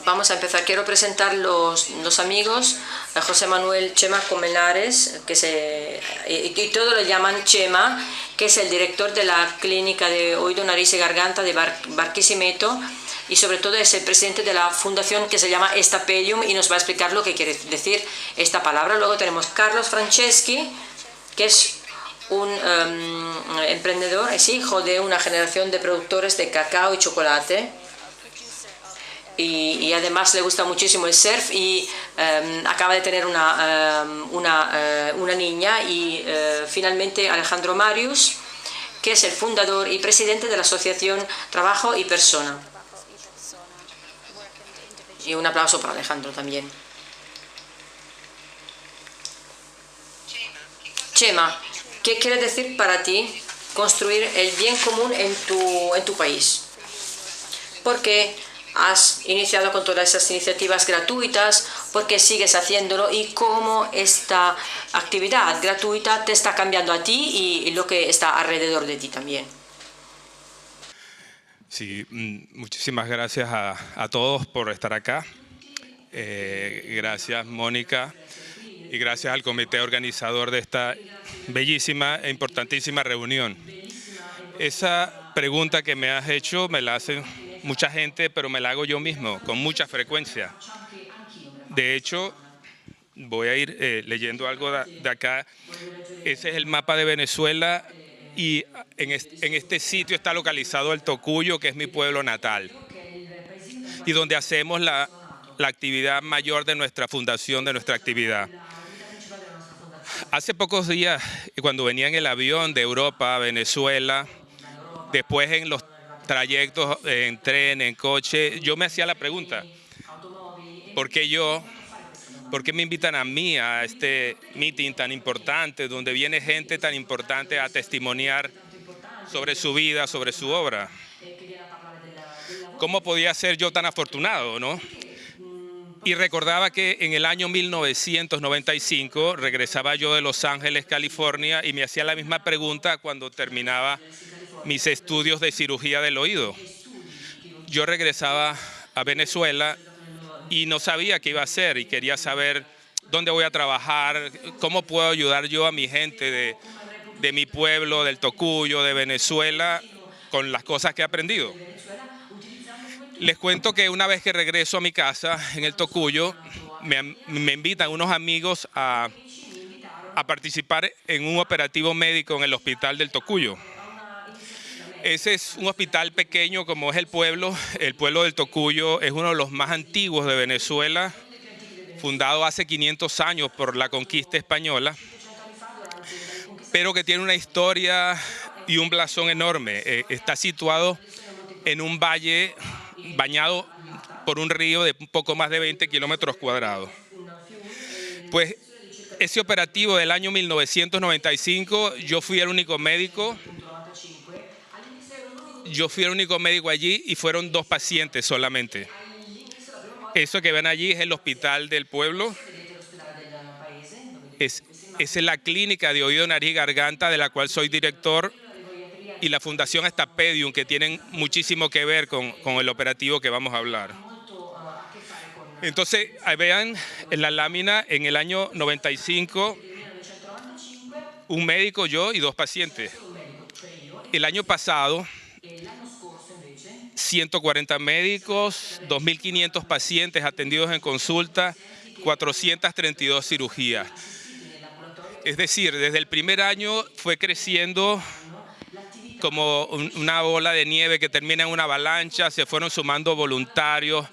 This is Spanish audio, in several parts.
Vamos a empezar. Quiero presentar los amigos. A José Manuel Chema Comenares, y todos lo llaman Chema, que es el director de la clínica de oído, nariz y garganta de Barquisimeto, y sobre todo es el presidente de la fundación que se llama Stapedium, y nos va a explicar lo que quiere decir esta palabra. Luego tenemos Carlos Franceschi, que es un emprendedor, es hijo de una generación de productores de cacao y chocolate. Y además le gusta muchísimo el surf y acaba de tener una niña. Y finalmente Alejandro Marius, que es el fundador y presidente de la asociación Trabajo y Persona. Y un aplauso para Alejandro también. Chema, ¿qué quiere decir para ti construir el bien común en tu país? ¿Por qué has iniciado con todas esas iniciativas gratuitas? ¿Por qué sigues haciéndolo? ¿Y cómo esta actividad gratuita te está cambiando a ti y lo que está alrededor de ti también? Sí, muchísimas gracias a todos por estar acá. Gracias, Mónica, y gracias al comité organizador de esta bellísima e importantísima reunión. Esa pregunta que me has hecho me la hace mucha gente, pero me la hago yo mismo, con mucha frecuencia. De hecho, voy a ir leyendo algo de acá. Ese es el mapa de Venezuela y en este sitio está localizado el Tocuyo, que es mi pueblo natal, y donde hacemos la actividad mayor de nuestra fundación, de nuestra actividad. Hace pocos días, cuando venía en el avión de Europa a Venezuela, después en los trayectos en tren, en coche, yo me hacía la pregunta, ¿por qué me invitan a mí a este meeting tan importante, donde viene gente tan importante a testimoniar sobre su vida, sobre su obra? ¿Cómo podía ser yo tan afortunado, no? Y recordaba que en el año 1995 regresaba yo de Los Ángeles, California, y me hacía la misma pregunta cuando terminaba mis estudios de cirugía del oído. Yo regresaba a Venezuela y no sabía qué iba a hacer y quería saber dónde voy a trabajar, cómo puedo ayudar yo a mi gente de mi pueblo, del Tocuyo, de Venezuela, con las cosas que he aprendido. Les cuento que una vez que regreso a mi casa en el Tocuyo, me invitan unos amigos a participar en un operativo médico en el hospital del Tocuyo. Ese es un hospital pequeño como es el pueblo. El pueblo del Tocuyo es uno de los más antiguos de Venezuela, fundado hace 500 años por la conquista española, pero que tiene una historia y un blasón enorme. Está situado en un valle bañado por un río de un poco más de 20 kilómetros cuadrados. Pues ese operativo del año 1995, yo fui el único médico allí y fueron 2 pacientes solamente. Eso que ven allí es el hospital del pueblo. Esa es la clínica de oído, nariz y garganta de la cual soy director, y la Fundación Stapedium, que tienen muchísimo que ver con el operativo que vamos a hablar. Entonces, vean en la lámina, en el año 95, un médico, yo y 2 pacientes. El año pasado, 140 médicos, 2.500 pacientes atendidos en consulta, 432 cirugías. Es decir, desde el primer año fue creciendo como una bola de nieve que termina en una avalancha. Se fueron sumando voluntarios,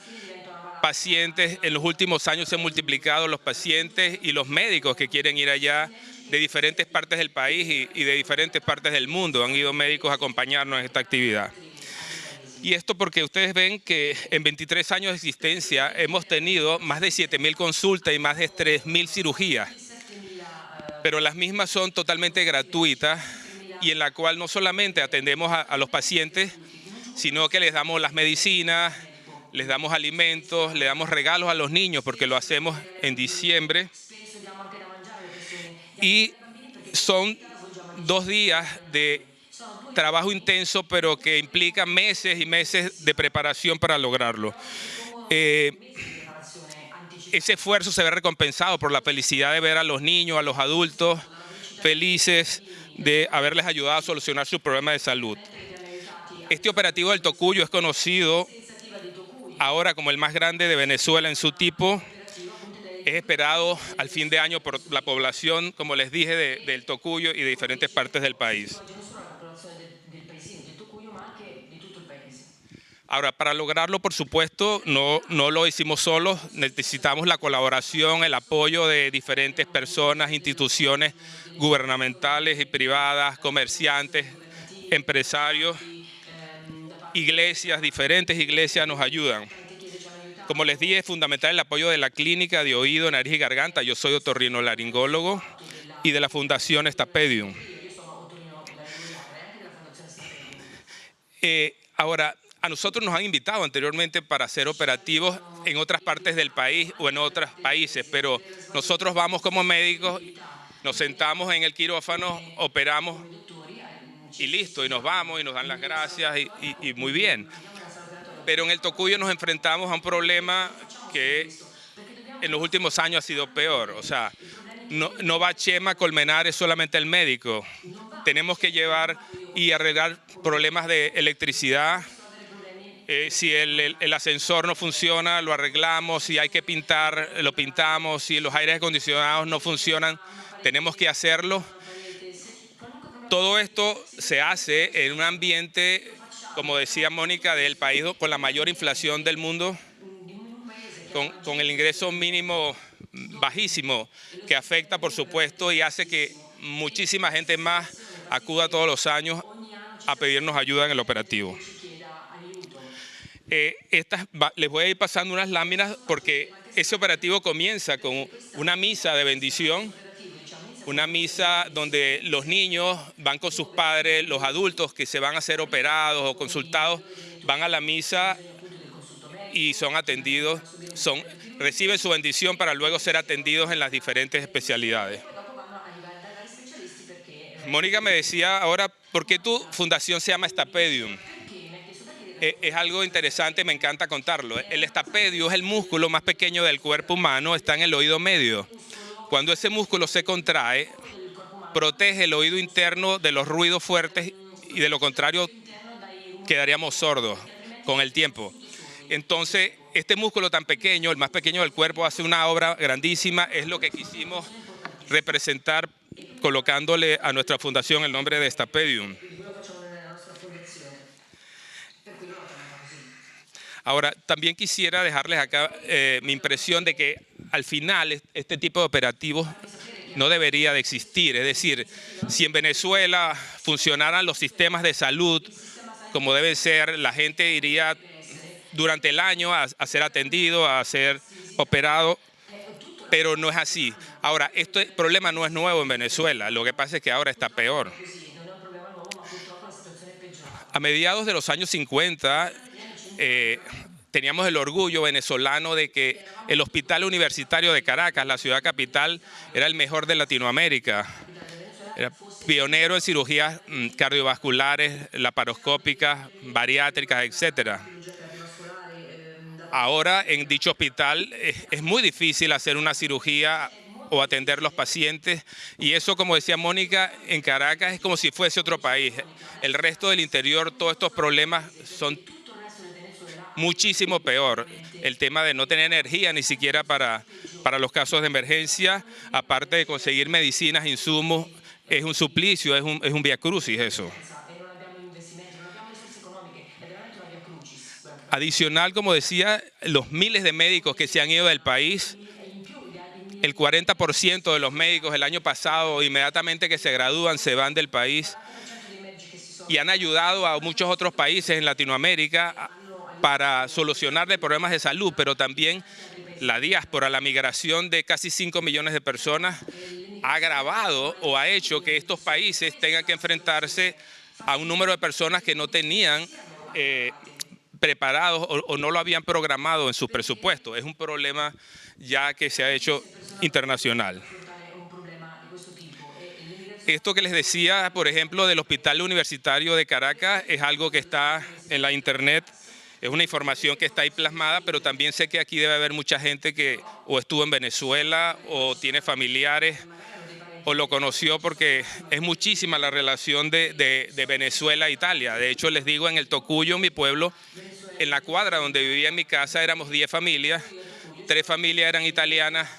pacientes. En los últimos años se han multiplicado los pacientes y los médicos que quieren ir allá de diferentes partes del país y de diferentes partes del mundo. Han ido médicos a acompañarnos en esta actividad. Y esto porque ustedes ven que en 23 años de existencia hemos tenido más de 7.000 consultas y más de 3.000 cirugías. Pero las mismas son totalmente gratuitas, y en la cual no solamente atendemos a los pacientes, sino que les damos las medicinas, les damos alimentos, le damos regalos a los niños, porque lo hacemos en diciembre. Y son 2 días de trabajo intenso, pero que implica meses y meses de preparación para lograrlo. ese esfuerzo se ve recompensado por la felicidad de ver a los niños, a los adultos felices de haberles ayudado a solucionar sus problemas de salud. Este operativo del Tocuyo es conocido ahora como el más grande de Venezuela en su tipo. Es esperado al fin de año por la población, como les dije, del Tocuyo y de diferentes partes del país. Ahora, para lograrlo, por supuesto, no lo hicimos solos. Necesitamos la colaboración, el apoyo de diferentes personas, instituciones gubernamentales y privadas, comerciantes, empresarios, iglesias, diferentes iglesias nos ayudan. Como les dije, es fundamental el apoyo de la Clínica de Oído, Nariz y Garganta. Yo soy otorrinolaringólogo y de la Fundación Stapedium. Ahora, a nosotros nos han invitado anteriormente para hacer operativos en otras partes del país o en otros países, pero nosotros vamos como médicos, nos sentamos en el quirófano, operamos y listo, y nos vamos y nos dan las gracias y muy bien. Pero en el Tocuyo nos enfrentamos a un problema que en los últimos años ha sido peor. O sea, no va Chema Colmenares solamente el médico. Tenemos que llevar y arreglar problemas de electricidad. Si el ascensor no funciona, lo arreglamos. Si hay que pintar, lo pintamos. Si los aires acondicionados no funcionan, tenemos que hacerlo. Todo esto se hace en un ambiente, como decía Mónica, del país con la mayor inflación del mundo, con el ingreso mínimo bajísimo, que afecta, por supuesto, y hace que muchísima gente más acuda todos los años a pedirnos ayuda en el operativo. Les voy a ir pasando unas láminas porque ese operativo comienza con una misa de bendición, una misa donde los niños van con sus padres, los adultos que se van a ser operados o consultados van a la misa y son atendidos, reciben su bendición para luego ser atendidos en las diferentes especialidades. Mónica me decía ahora, ¿por qué tu fundación se llama Stapedium? Es algo interesante, me encanta contarlo. El estapedio es el músculo más pequeño del cuerpo humano, está en el oído medio. Cuando ese músculo se contrae, protege el oído interno de los ruidos fuertes y de lo contrario quedaríamos sordos con el tiempo. Entonces, este músculo tan pequeño, el más pequeño del cuerpo, hace una obra grandísima. Es lo que quisimos representar colocándole a nuestra fundación el nombre de Stapedium. Ahora, también quisiera dejarles acá mi impresión de que al final este tipo de operativos no debería de existir. Es decir, si en Venezuela funcionaran los sistemas de salud como deben ser, la gente iría durante el año a ser atendido, a ser operado, pero no es así. Ahora, este problema no es nuevo en Venezuela, lo que pasa es que ahora está peor. A mediados de los años 50, teníamos el orgullo venezolano de que el Hospital Universitario de Caracas, la ciudad capital, era el mejor de Latinoamérica. Era pionero en cirugías cardiovasculares, laparoscópicas, bariátricas, etc. Ahora en dicho hospital es muy difícil hacer una cirugía o atender los pacientes, y eso, como decía Mónica, en Caracas es como si fuese otro país. El resto del interior, todos estos problemas son muchísimo peor. El tema de no tener energía ni siquiera para los casos de emergencia, aparte de conseguir medicinas, insumos, es un suplicio, es un viacrucis eso. Adicional, como decía, los miles de médicos que se han ido del país, el 40% de los médicos el año pasado, inmediatamente que se gradúan, se van del país y han ayudado a muchos otros países en Latinoamérica para solucionarle problemas de salud, pero también la diáspora, la migración de casi 5 millones de personas ha agravado o ha hecho que estos países tengan que enfrentarse a un número de personas que no tenían preparados o no lo habían programado en sus presupuestos. Es un problema ya que se ha hecho internacional. Esto que les decía, por ejemplo, del Hospital Universitario de Caracas, es algo que está en la internet Es una información que está ahí plasmada, pero también sé que aquí debe haber mucha gente que o estuvo en Venezuela o tiene familiares o lo conoció, porque es muchísima la relación de Venezuela a Italia. De hecho, les digo, en el Tocuyo, mi pueblo, en la cuadra donde vivía en mi casa, éramos 10 familias, 3 familias eran italianas,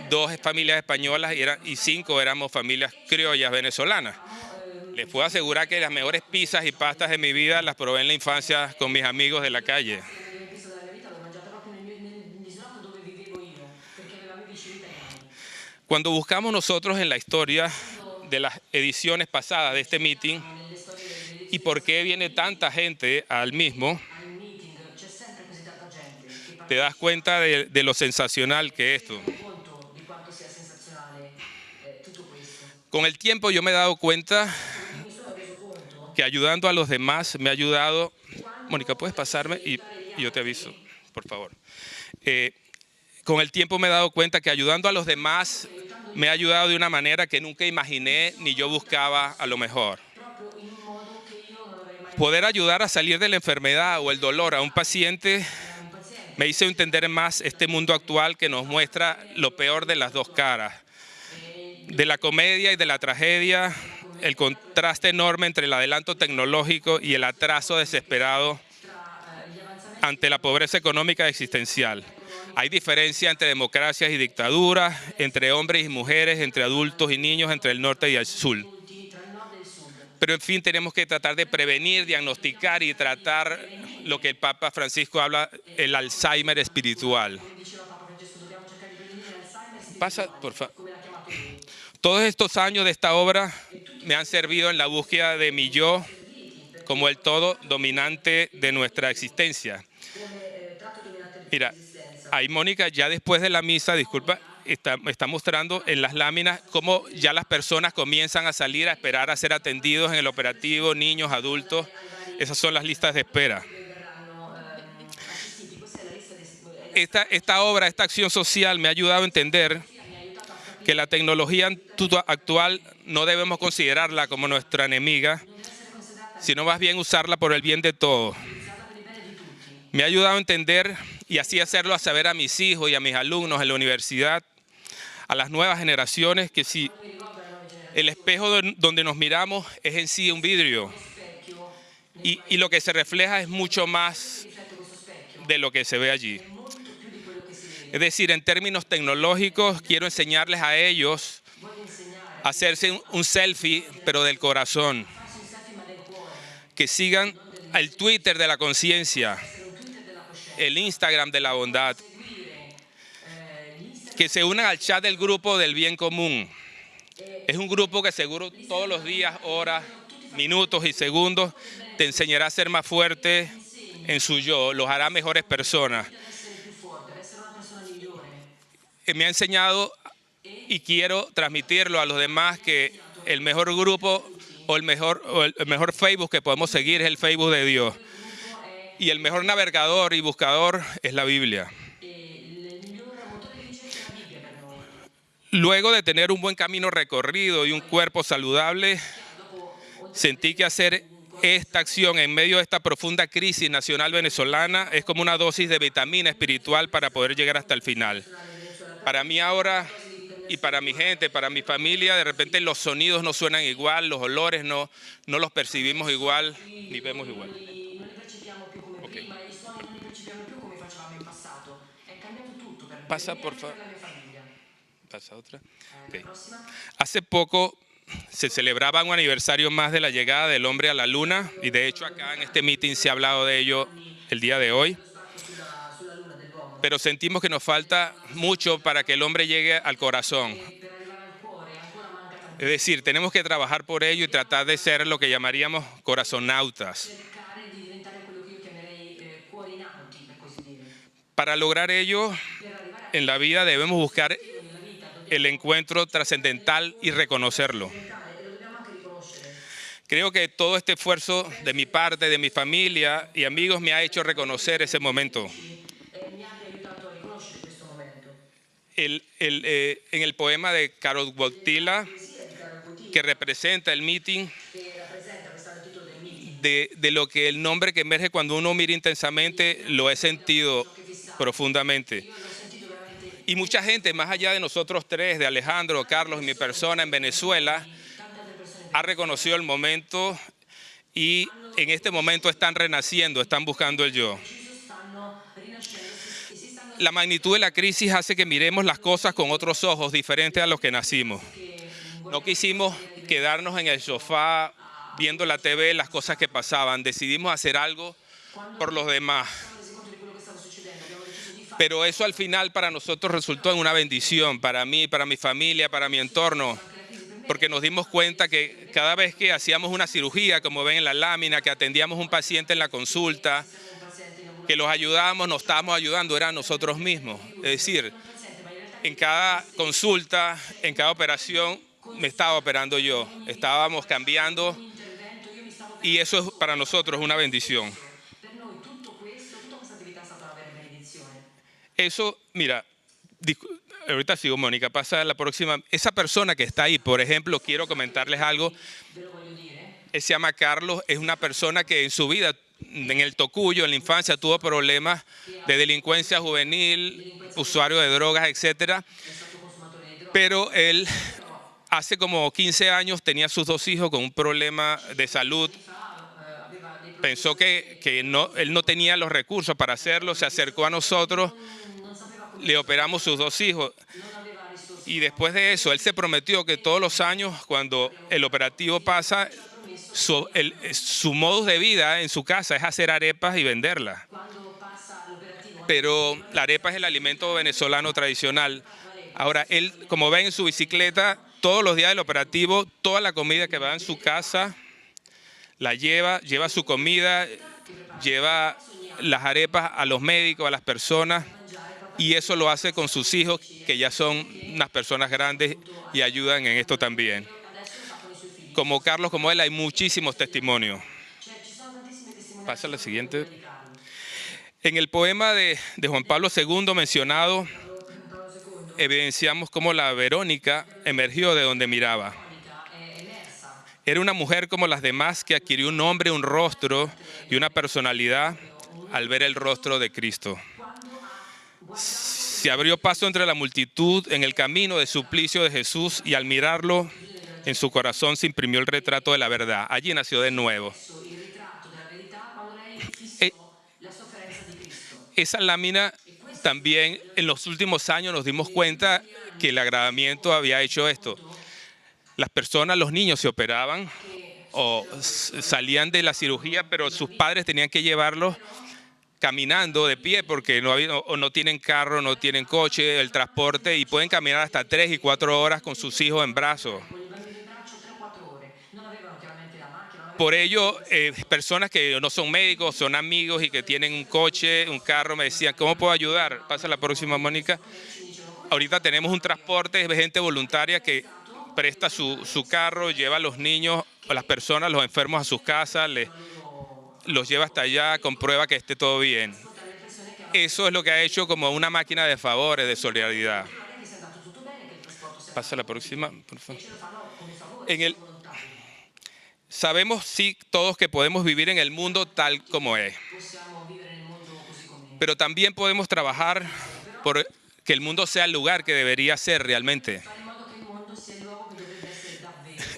2 familias españolas y 5 éramos familias criollas venezolanas. Les puedo asegurar que las mejores pizzas y pastas de mi vida las probé en la infancia con mis amigos de la calle. Cuando buscamos nosotros en la historia de las ediciones pasadas de este meeting y por qué viene tanta gente al mismo, te das cuenta de lo sensacional que es esto. Con el tiempo yo me he dado cuenta que ayudando a los demás me ha ayudado. Mónica, ¿puedes pasarme? Y yo te aviso, por favor. Con el tiempo me he dado cuenta que ayudando a los demás me ha ayudado de una manera que nunca imaginé ni yo buscaba a lo mejor. Poder ayudar a salir de la enfermedad o el dolor a un paciente me hizo entender más este mundo actual que nos muestra lo peor de las dos caras, de la comedia y de la tragedia, el contraste enorme entre el adelanto tecnológico y el atraso desesperado ante la pobreza económica existencial. Hay diferencia entre democracias y dictaduras, entre hombres y mujeres, entre adultos y niños, entre el norte y el sur. Pero en fin, tenemos que tratar de prevenir, diagnosticar y tratar lo que el Papa Francisco habla, el Alzheimer espiritual. Pasa, por favor. Todos estos años de esta obra me han servido en la búsqueda de mi yo como el todo dominante de nuestra existencia. Mira, ahí Mónica ya después de la misa, disculpa, está mostrando en las láminas cómo ya las personas comienzan a salir a esperar a ser atendidos en el operativo, niños, adultos. Esas son las listas de espera. Esta obra, esta acción social me ha ayudado a entender que la tecnología actual no debemos considerarla como nuestra enemiga, sino más bien usarla por el bien de todos. Me ha ayudado a entender y así hacerlo a saber a mis hijos y a mis alumnos en la universidad, a las nuevas generaciones, que si el espejo donde nos miramos es en sí un vidrio y lo que se refleja es mucho más de lo que se ve allí. Es decir, en términos tecnológicos, quiero enseñarles a ellos a hacerse un selfie, pero del corazón. Que sigan el Twitter de la conciencia, el Instagram de la bondad. Que se unan al chat del grupo del bien común. Es un grupo que seguro todos los días, horas, minutos y segundos te enseñará a ser más fuerte en su yo, los hará mejores personas. Me ha enseñado y quiero transmitirlo a los demás que el mejor grupo o el mejor Facebook que podemos seguir es el Facebook de Dios. Y el mejor navegador y buscador es la Biblia. Luego de tener un buen camino recorrido y un cuerpo saludable, sentí que hacer esta acción en medio de esta profunda crisis nacional venezolana es como una dosis de vitamina espiritual para poder llegar hasta el final. Para mí ahora y para mi gente, para mi familia, de repente los sonidos no suenan igual, los olores no los percibimos igual, ni vemos igual. Okay. Pasa, por favor. Pasa otra. Okay. Hace poco se celebraba un aniversario más de la llegada del hombre a la luna y de hecho acá en este meeting se ha hablado de ello el día de hoy. Pero sentimos que nos falta mucho para que el hombre llegue al corazón. Es decir, tenemos que trabajar por ello y tratar de ser lo que llamaríamos corazonautas. Para lograr ello, en la vida debemos buscar el encuentro trascendental y reconocerlo. Creo que todo este esfuerzo de mi parte, de mi familia y amigos me ha hecho reconocer ese momento. En el poema de Karol Wojtyla, que representa el meeting de lo que el nombre que emerge cuando uno mira intensamente, lo he sentido profundamente. Y mucha gente, más allá de nosotros tres, de Alejandro, Carlos y mi persona en Venezuela, ha reconocido el momento y en este momento están renaciendo, están buscando el yo. La magnitud de la crisis hace que miremos las cosas con otros ojos diferentes a los que nacimos. No quisimos quedarnos en el sofá viendo la TV, las cosas que pasaban. Decidimos hacer algo por los demás. Pero eso al final para nosotros resultó en una bendición, para mí, para mi familia, para mi entorno, porque nos dimos cuenta que cada vez que hacíamos una cirugía, como ven en la lámina, que atendíamos a un paciente en la consulta, que los ayudábamos, nos estábamos ayudando, eran nosotros mismos. Es decir, en cada consulta, en cada operación, me estaba operando yo. Estábamos cambiando y eso es para nosotros una bendición. Eso, mira, ahorita sigo, Mónica, pasa la próxima. Esa persona que está ahí, por ejemplo, quiero comentarles algo. Él se llama Carlos, es una persona que en su vida, en el Tocuyo, en la infancia, tuvo problemas de delincuencia juvenil, usuario de drogas, etcétera. Pero él, hace como 15 años, tenía sus 2 hijos con un problema de salud. Pensó que él no tenía los recursos para hacerlo, se acercó a nosotros, le operamos sus 2 hijos. Y después de eso, él se prometió que todos los años, cuando el operativo pasa, su modus de vida en su casa es hacer arepas y venderlas. Pero la arepa es el alimento venezolano tradicional. Ahora, él, como ven en su bicicleta, todos los días del operativo, toda la comida que va en su casa, la lleva su comida, lleva las arepas a los médicos, a las personas, y eso lo hace con sus hijos, que ya son unas personas grandes y ayudan en esto también. Como Carlos, como él, hay muchísimos testimonios. Pasa a la siguiente. En el poema de Juan Pablo II mencionado, evidenciamos cómo la Verónica emergió de donde miraba. Era una mujer como las demás que adquirió un nombre, un rostro y una personalidad al ver el rostro de Cristo. Se abrió paso entre la multitud en el camino de suplicio de Jesús y al mirarlo en su corazón se imprimió el retrato de la verdad. Allí nació de nuevo. Esa lámina también en los últimos años nos dimos cuenta que el agravamiento había hecho esto. Las personas, los niños se operaban o salían de la cirugía, pero sus padres tenían que llevarlos caminando de pie porque no tienen carro, no tienen coche, el transporte y pueden caminar hasta 3 y 4 horas con sus hijos en brazos. Por ello, personas que no son médicos, son amigos y que tienen un coche, un carro, me decían, ¿cómo puedo ayudar? Pasa la próxima, Mónica. Ahorita tenemos un transporte de gente voluntaria que presta su carro, lleva a los niños, a las personas, los enfermos a sus casas, los lleva hasta allá, comprueba que esté todo bien. Eso es lo que ha hecho como una máquina de favores, de solidaridad. Pasa la próxima, por favor. Sabemos, sí, todos que podemos vivir en el mundo tal como es. Pero también podemos trabajar por que el mundo sea el lugar que debería ser realmente.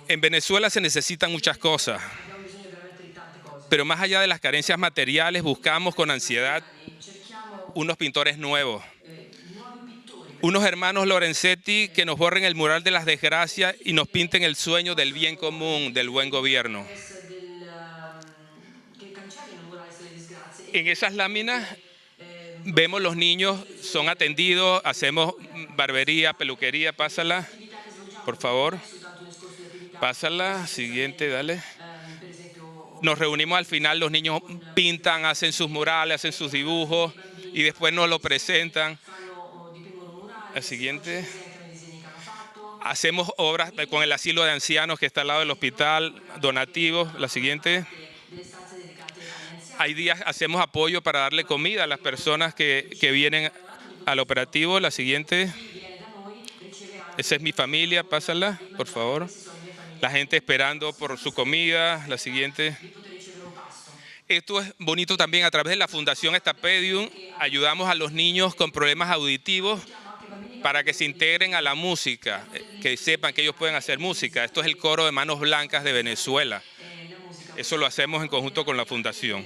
En Venezuela se necesitan muchas cosas. Pero más allá de las carencias materiales, buscamos con ansiedad unos pintores nuevos. Unos hermanos Lorenzetti que nos borren el mural de las desgracias y nos pinten el sueño del bien común, del buen gobierno. En esas láminas vemos los niños, son atendidos, hacemos barbería, peluquería, pásala, por favor. Pásala, siguiente, dale. Nos reunimos al final, los niños pintan, hacen sus murales, hacen sus dibujos y después nos lo presentan. La siguiente. Hacemos obras con el asilo de ancianos que está al lado del hospital, donativos. La siguiente. Hay días, hacemos apoyo para darle comida a las personas que vienen al operativo. La siguiente. Esa es mi familia, pásala, por favor. La gente esperando por su comida. La siguiente. Esto es bonito también. A través de la Fundación Stapedium ayudamos a los niños con problemas auditivos para que se integren a la música, que sepan que ellos pueden hacer música. Esto es el coro de Manos Blancas de Venezuela. Eso lo hacemos en conjunto con la Fundación.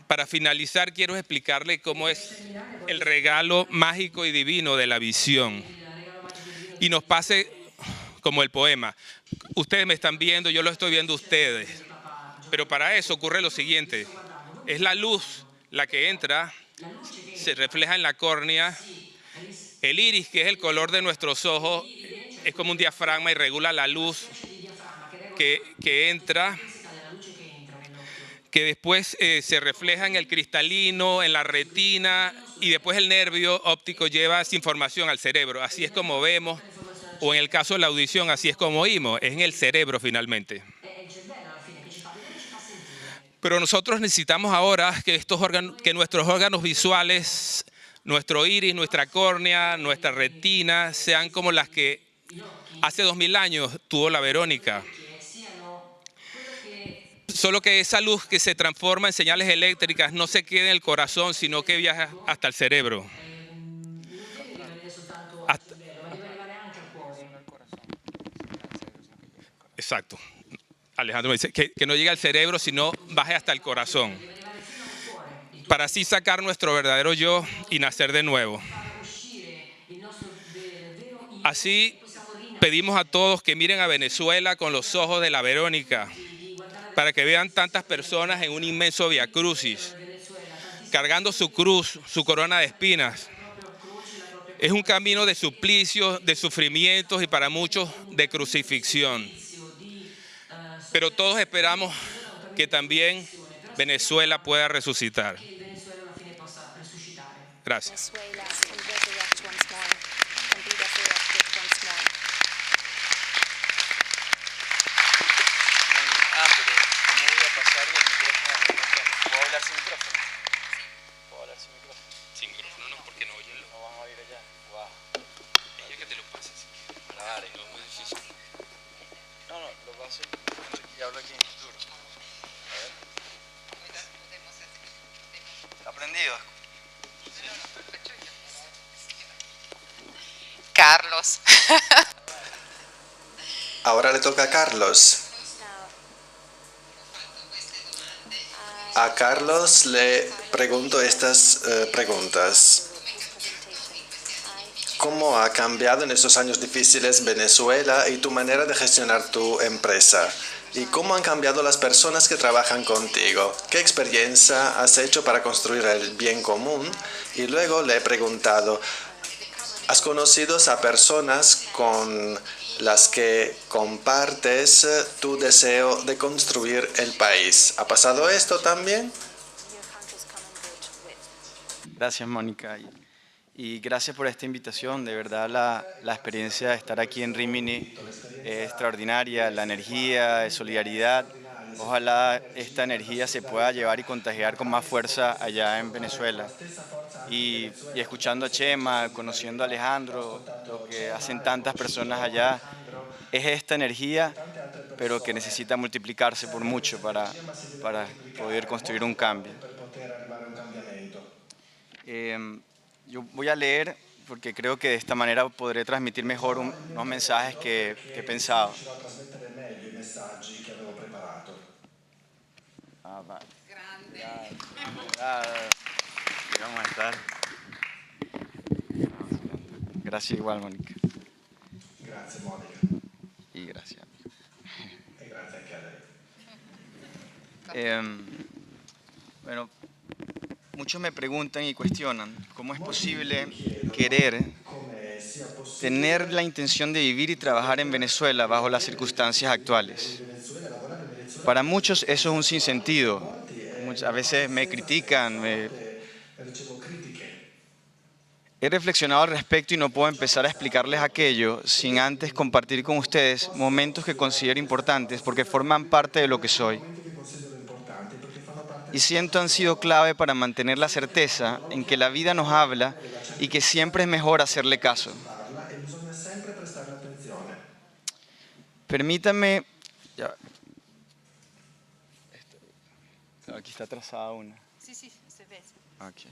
Para finalizar, quiero explicarle cómo es el regalo mágico y divino de la visión. Y nos pase como el poema. Ustedes me están viendo, yo lo estoy viendo a ustedes. Pero para eso ocurre lo siguiente. Es la luz la que entra, se refleja en la córnea. El iris, que es el color de nuestros ojos, es como un diafragma y regula la luz que entra, que después se refleja en el cristalino, en la retina, y después el nervio óptico lleva esa información al cerebro. Así es como vemos, o en el caso de la audición, así es como oímos, es en el cerebro finalmente. Pero nosotros necesitamos ahora que nuestros órganos visuales, nuestro iris, nuestra córnea, nuestra retina, sean como las que hace 2000 años tuvo la Verónica. Solo que esa luz que se transforma en señales eléctricas no se queda en el corazón, sino que viaja hasta el cerebro. Exacto. Alejandro me dice que no llegue al cerebro, sino baje hasta el corazón. Para así sacar nuestro verdadero yo y nacer de nuevo. Así pedimos a todos que miren a Venezuela con los ojos de la Verónica, para que vean tantas personas en un inmenso viacrucis, cargando su cruz, su corona de espinas. Es un camino de suplicios, de sufrimientos y para muchos de crucifixión. Pero todos esperamos que también Venezuela pueda resucitar. Gracias. Carlos. Ahora le toca a Carlos. A Carlos le pregunto estas preguntas. ¿Cómo ha cambiado en estos años difíciles Venezuela y tu manera de gestionar tu empresa? ¿Y cómo han cambiado las personas que trabajan contigo? ¿Qué experiencia has hecho para construir el bien común? Y luego le he preguntado, ¿has conocido a personas con las que compartes tu deseo de construir el país? ¿Ha pasado esto también? Gracias, Mónica. Y gracias por esta invitación. De verdad, la experiencia de estar aquí en Rimini es extraordinaria. La energía de solidaridad. Ojalá esta energía se pueda llevar y contagiar con más fuerza allá en Venezuela. Y escuchando a Chema, conociendo a Alejandro, lo que hacen tantas personas allá, es esta energía, pero que necesita multiplicarse por mucho para poder construir un cambio. Yo voy a leer porque creo que de esta manera podré transmitir mejor unos mensajes que he pensado. Vale. Aquí vamos a estar. Gracias igual, Mónica. Gracias, Mónica. Y gracias. Y gracias a lei. Bueno, muchos me preguntan y cuestionan cómo es posible querer tener la intención de vivir y trabajar en Venezuela bajo las circunstancias actuales. Para muchos eso es un sinsentido. A veces me critican. He reflexionado al respecto y no puedo empezar a explicarles aquello sin antes compartir con ustedes momentos que considero importantes porque forman parte de lo que soy. Y siento han sido clave para mantener la certeza en que la vida nos habla y que siempre es mejor hacerle caso. Permítanme... Aquí está trazada una. Sí, sí, se ve. Okay.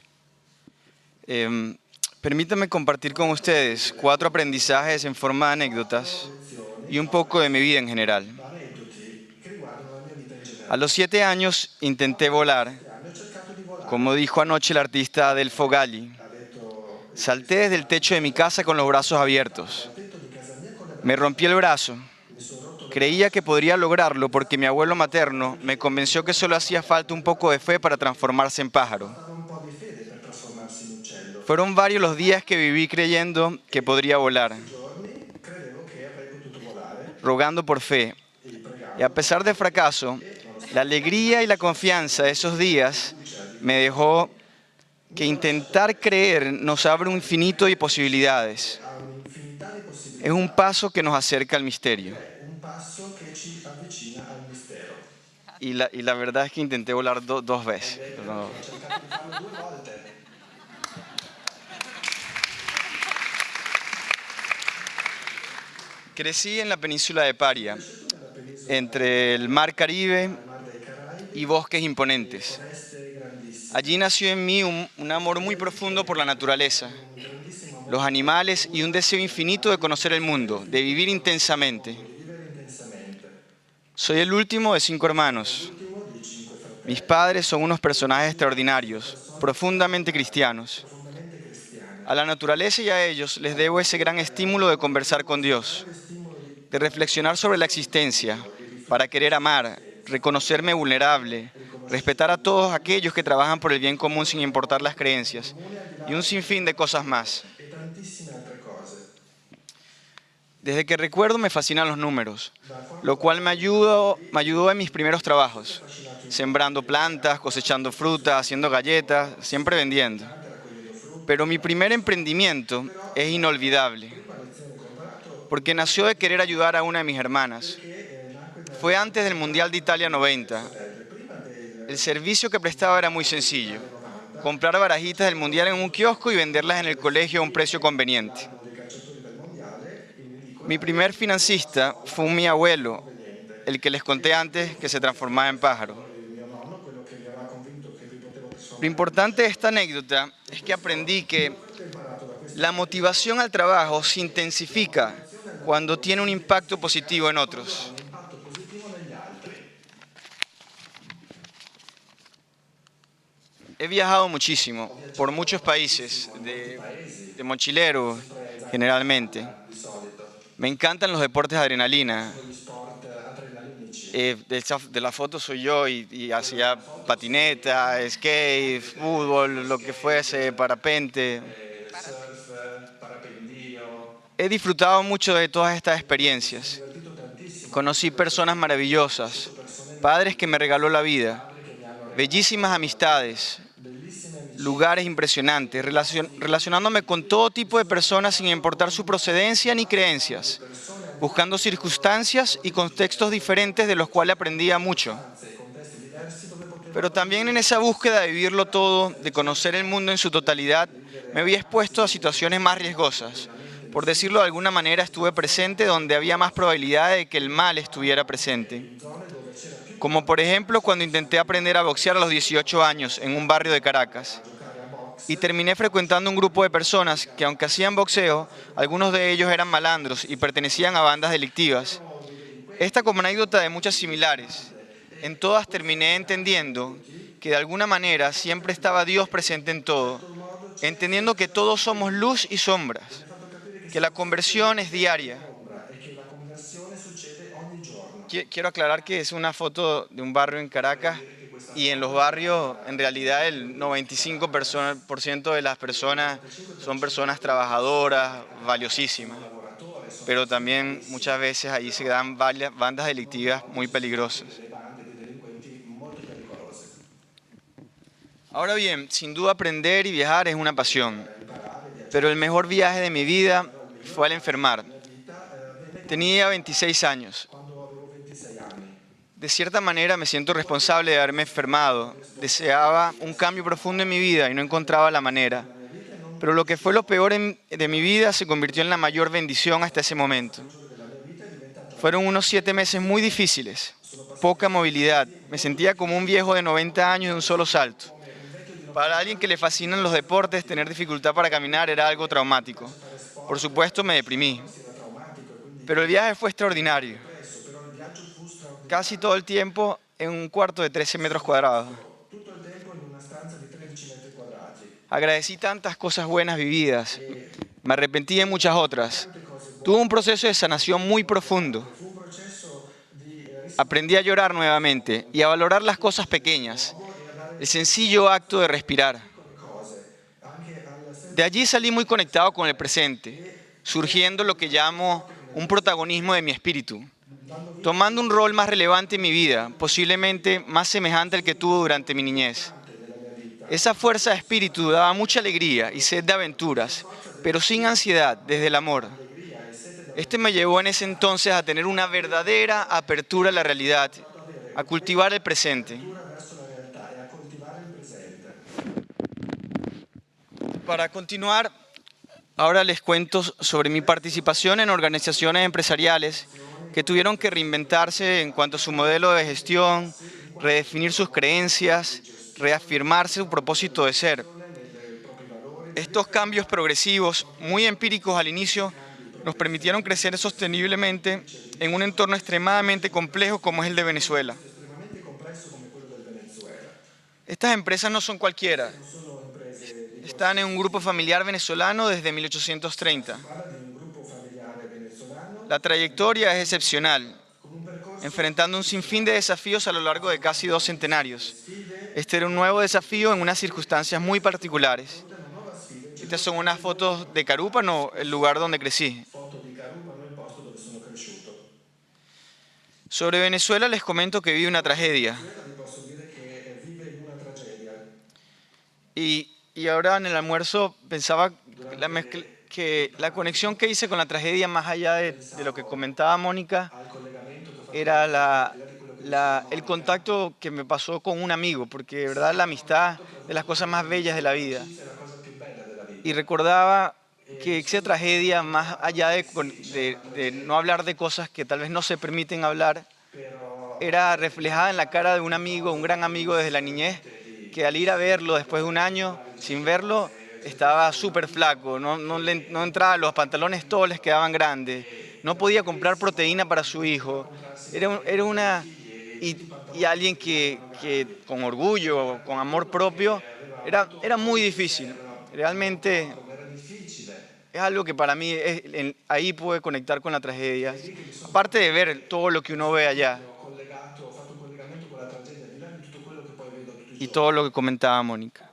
Permítanme compartir con ustedes 4 aprendizajes en forma de anécdotas y un poco de mi vida en general. A los 7 años intenté volar, como dijo anoche el artista Adelfo Galli. Salté desde el techo de mi casa con los brazos abiertos. Me rompí el brazo. Creía que podría lograrlo porque mi abuelo materno me convenció que solo hacía falta un poco de fe para transformarse en pájaro. Fueron varios los días que viví creyendo que podría volar, rogando por fe. Y a pesar del fracaso, la alegría y la confianza de esos días me dejó que intentar creer nos abre un infinito de posibilidades. Es un paso que nos acerca al misterio. Y la verdad es que intenté volar 2 veces. No. Crecí en la península de Paria, entre el mar Caribe y bosques imponentes. Allí nació en mí un amor muy profundo por la naturaleza, los animales y un deseo infinito de conocer el mundo, de vivir intensamente. Soy el último de 5 hermanos. Mis padres son unos personajes extraordinarios, profundamente cristianos. A la naturaleza y a ellos les debo ese gran estímulo de conversar con Dios, de reflexionar sobre la existencia, para querer amar, reconocerme vulnerable, respetar a todos aquellos que trabajan por el bien común sin importar las creencias, y un sinfín de cosas más. Desde que recuerdo me fascinan los números, lo cual me ayudó en mis primeros trabajos, sembrando plantas, cosechando frutas, haciendo galletas, siempre vendiendo. Pero mi primer emprendimiento es inolvidable, porque nació de querer ayudar a una de mis hermanas. Fue antes del Mundial de Italia 90. El servicio que prestaba era muy sencillo: comprar barajitas del Mundial en un kiosco y venderlas en el colegio a un precio conveniente. Mi primer financista fue mi abuelo, el que les conté antes que se transformaba en pájaro. Lo importante de esta anécdota es que aprendí que la motivación al trabajo se intensifica cuando tiene un impacto positivo en otros. He viajado muchísimo, por muchos países, de mochilero generalmente. Me encantan los deportes de adrenalina. De la foto soy yo y hacía patineta, skate, fútbol, lo que fuese, parapente. He disfrutado mucho de todas estas experiencias. Conocí personas maravillosas, padres que me regaló la vida, bellísimas amistades, lugares impresionantes, relacionándome con todo tipo de personas sin importar su procedencia ni creencias, buscando circunstancias y contextos diferentes de los cuales aprendía mucho. Pero también en esa búsqueda de vivirlo todo, de conocer el mundo en su totalidad, me había expuesto a situaciones más riesgosas. Por decirlo de alguna manera, estuve presente donde había más probabilidad de que el mal estuviera presente. Como por ejemplo cuando intenté aprender a boxear a los 18 años en un barrio de Caracas. Y terminé frecuentando un grupo de personas que, aunque hacían boxeo, algunos de ellos eran malandros y pertenecían a bandas delictivas. Esta como anécdota de muchas similares. En todas terminé entendiendo que de alguna manera siempre estaba Dios presente en todo, entendiendo que todos somos luz y sombras, que la conversión es diaria. Quiero aclarar que es una foto de un barrio en Caracas y en los barrios en realidad el 95% de las personas son personas trabajadoras, valiosísimas, pero también muchas veces allí se dan bandas delictivas muy peligrosas. Ahora bien, sin duda aprender y viajar es una pasión, pero el mejor viaje de mi vida fue al enfermar. Tenía 26 años. De cierta manera me siento responsable de haberme enfermado. Deseaba un cambio profundo en mi vida y no encontraba la manera. Pero lo que fue lo peor de mi vida se convirtió en la mayor bendición hasta ese momento. Fueron unos 7 meses muy difíciles. poca movilidad. Me sentía como un viejo de 90 años de un solo salto. Para alguien que le fascinan los deportes, tener dificultad para caminar era algo traumático. Por supuesto, me deprimí. Pero el viaje fue extraordinario. Casi todo el tiempo en un cuarto de 13 metros cuadrados. Agradecí tantas cosas buenas vividas. Me arrepentí de muchas otras. Tuve un proceso de sanación muy profundo. Aprendí a llorar nuevamente y a valorar las cosas pequeñas. El sencillo acto de respirar. De allí salí muy conectado con el presente, surgiendo lo que llamo un protagonismo de mi espíritu, tomando un rol más relevante en mi vida, posiblemente más semejante al que tuve durante mi niñez. Esa fuerza de espíritu daba mucha alegría y sed de aventuras, pero sin ansiedad, desde el amor. Este me llevó en ese entonces a tener una verdadera apertura a la realidad, a cultivar el presente. Para continuar, ahora les cuento sobre mi participación en organizaciones empresariales que tuvieron que reinventarse en cuanto a su modelo de gestión, redefinir sus creencias, reafirmarse su propósito de ser. Estos cambios progresivos, muy empíricos al inicio, nos permitieron crecer sosteniblemente en un entorno extremadamente complejo como es el de Venezuela. Estas empresas no son cualquiera. Están en un grupo familiar venezolano desde 1830. La trayectoria es excepcional, enfrentando un sinfín de desafíos a lo largo de casi 2 centenarios. Este era un nuevo desafío en unas circunstancias muy particulares. Estas son unas fotos de Carúpano, el lugar donde crecí. Sobre Venezuela les comento que vive una tragedia. Y ahora en el almuerzo pensaba que la conexión que hice con la tragedia, más allá de lo que comentaba Mónica, era el contacto que me pasó con un amigo, porque de verdad la amistad es de las cosas más bellas de la vida. Y recordaba que esa tragedia, más allá de no hablar de cosas que tal vez no se permiten hablar, era reflejada en la cara de un amigo, un gran amigo desde la niñez, que al ir a verlo después de un año sin verlo, estaba súper flaco, no entraba, los pantalones todos les quedaban grandes, no podía comprar proteína para su hijo. Y alguien que con orgullo, con amor propio, era muy difícil. Realmente es algo que para mí, ahí pude conectar con la tragedia. Aparte de ver todo lo que uno ve allá. Y todo lo que comentaba Mónica.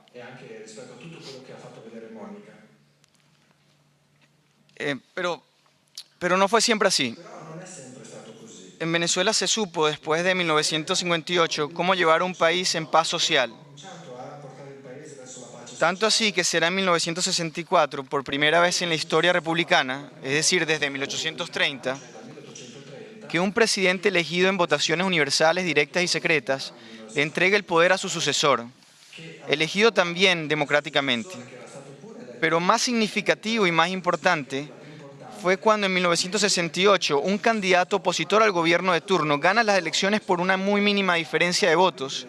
Pero no fue siempre así. En Venezuela se supo, después de 1958, cómo llevar un país en paz social. Tanto así que será en 1964, por primera vez en la historia republicana, es decir, desde 1830, que un presidente elegido en votaciones universales, directas y secretas, le entrega el poder a su sucesor, elegido también democráticamente. Pero más significativo y más importante fue cuando en 1968 un candidato opositor al gobierno de turno gana las elecciones por una muy mínima diferencia de votos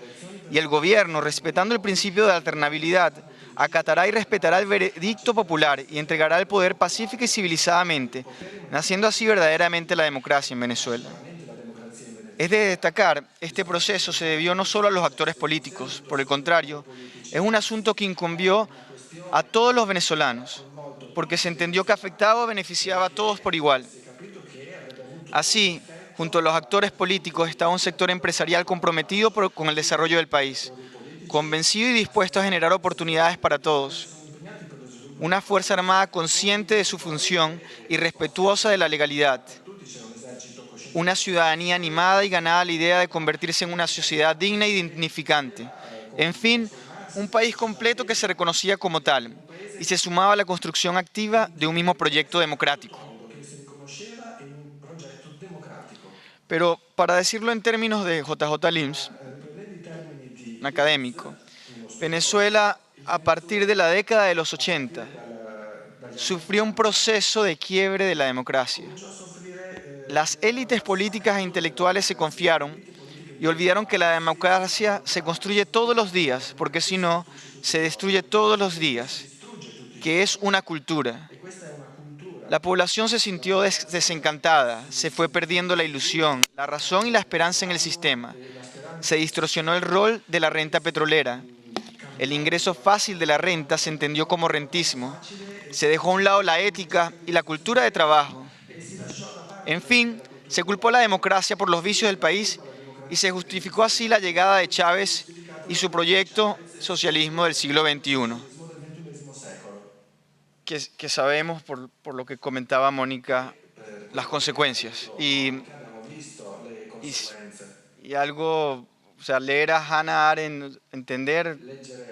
y el gobierno, respetando el principio de alternabilidad, acatará y respetará el veredicto popular y entregará el poder pacífica y civilizadamente, naciendo así verdaderamente la democracia en Venezuela. Es de destacar, este proceso se debió no solo a los actores políticos, por el contrario, es un asunto que incumbió a todos los venezolanos, porque se entendió que afectaba o beneficiaba a todos por igual. Así, junto a los actores políticos estaba un sector empresarial comprometido con el desarrollo del país, convencido y dispuesto a generar oportunidades para todos. Una Fuerza Armada consciente de su función y respetuosa de la legalidad. Una ciudadanía animada y ganada a la idea de convertirse en una sociedad digna y dignificante. En fin, un país completo que se reconocía como tal y se sumaba a la construcción activa de un mismo proyecto democrático. Pero para decirlo en términos de JJ Lims, un académico, Venezuela, a partir de la década de los 80, sufrió un proceso de quiebre de la democracia. Las élites políticas e intelectuales se confiaron y olvidaron que la democracia se construye todos los días, porque si no, se destruye todos los días, que es una cultura. La población se sintió desencantada, se fue perdiendo la ilusión, la razón y la esperanza en el sistema. Se distorsionó el rol de la renta petrolera. El ingreso fácil de la renta se entendió como rentismo. Se dejó a un lado la ética y la cultura de trabajo. En fin, se culpó a la democracia por los vicios del país y se justificó así la llegada de Chávez y su proyecto socialismo del siglo XXI. Que sabemos, por lo que comentaba Mónica, las consecuencias. Y algo, o sea, leer a Hannah Arendt, entender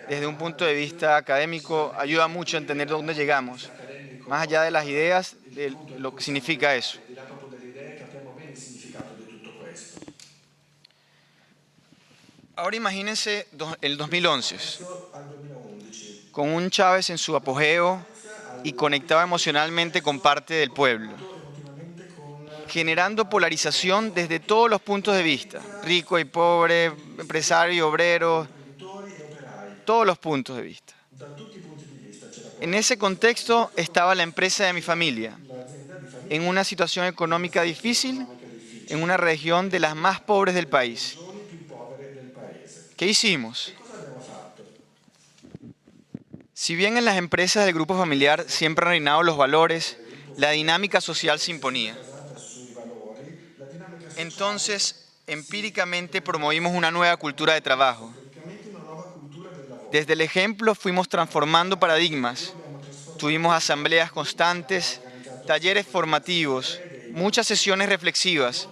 desde un punto de vista académico, ayuda mucho a entender dónde llegamos, más allá de las ideas, de lo que significa eso. Ahora imagínense el 2011, con un Chávez en su apogeo y conectado emocionalmente con parte del pueblo, generando polarización desde todos los puntos de vista, rico y pobre, empresario y obrero, todos los puntos de vista. En ese contexto estaba la empresa de mi familia, en una situación económica difícil, en una región de las más pobres del país. ¿Qué hicimos? Si bien en las empresas del grupo familiar siempre han reinado los valores, la dinámica social se imponía. Entonces, empíricamente promovimos una nueva cultura de trabajo. Desde el ejemplo fuimos transformando paradigmas. Tuvimos asambleas constantes, talleres formativos, muchas sesiones reflexivas,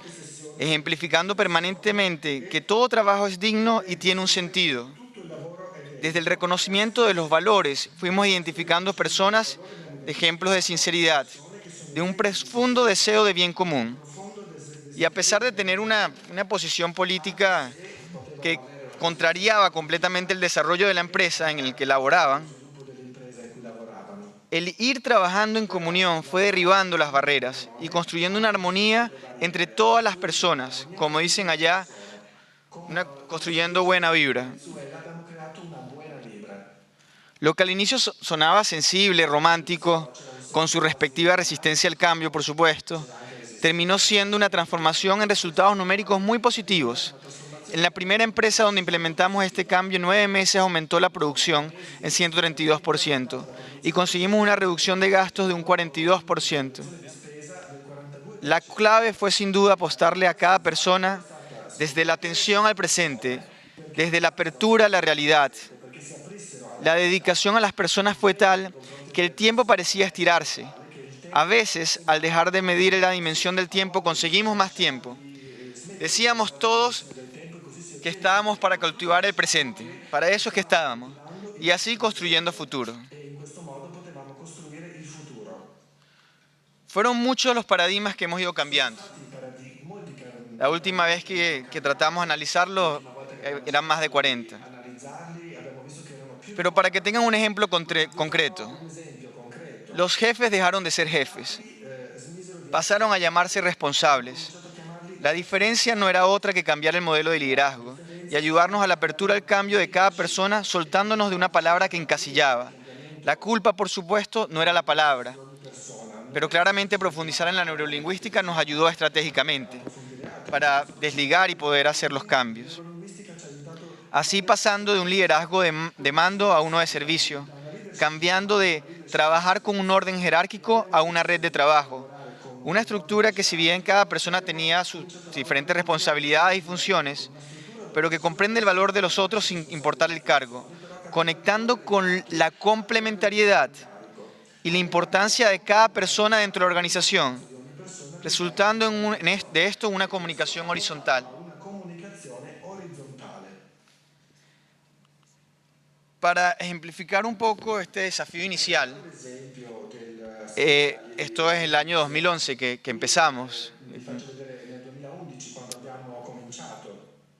ejemplificando permanentemente que todo trabajo es digno y tiene un sentido. Desde el reconocimiento de los valores fuimos identificando personas de ejemplos de sinceridad, de un profundo deseo de bien común. Y a pesar de tener una posición política que contrariaba completamente el desarrollo de la empresa en el que laboraban, el ir trabajando en comunión fue derribando las barreras y construyendo una armonía entre todas las personas, como dicen allá, construyendo buena vibra. Lo que al inicio sonaba sensible, romántico, con su respectiva resistencia al cambio, por supuesto, terminó siendo una transformación en resultados numéricos muy positivos. En la primera empresa donde implementamos este cambio, en 9 meses aumentó la producción en 132% y conseguimos una reducción de gastos de un 42%. La clave fue sin duda apostarle a cada persona desde la atención al presente, desde la apertura a la realidad. La dedicación a las personas fue tal que el tiempo parecía estirarse. A veces, al dejar de medir la dimensión del tiempo, conseguimos más tiempo. Decíamos todos que estábamos para cultivar el presente. Para eso es que estábamos. Y así construyendo futuro. Fueron muchos los paradigmas que hemos ido cambiando. La última vez que tratamos de analizarlo, eran más de 40. Pero para que tengan un ejemplo concreto, los jefes dejaron de ser jefes. Pasaron a llamarse responsables. La diferencia no era otra que cambiar el modelo de liderazgo y ayudarnos a la apertura al cambio de cada persona soltándonos de una palabra que encasillaba. La culpa, por supuesto, no era la palabra, pero claramente profundizar en la neurolingüística nos ayudó estratégicamente para desligar y poder hacer los cambios. Así pasando de un liderazgo de mando a uno de servicio, cambiando de trabajar con un orden jerárquico a una red de trabajo. Una estructura que si bien cada persona tenía sus diferentes responsabilidades y funciones, pero que comprende el valor de los otros sin importar el cargo, conectando con la complementariedad y la importancia de cada persona dentro de la organización, resultando de esto una comunicación horizontal. Para ejemplificar un poco este desafío inicial, esto es el año 2011 que empezamos.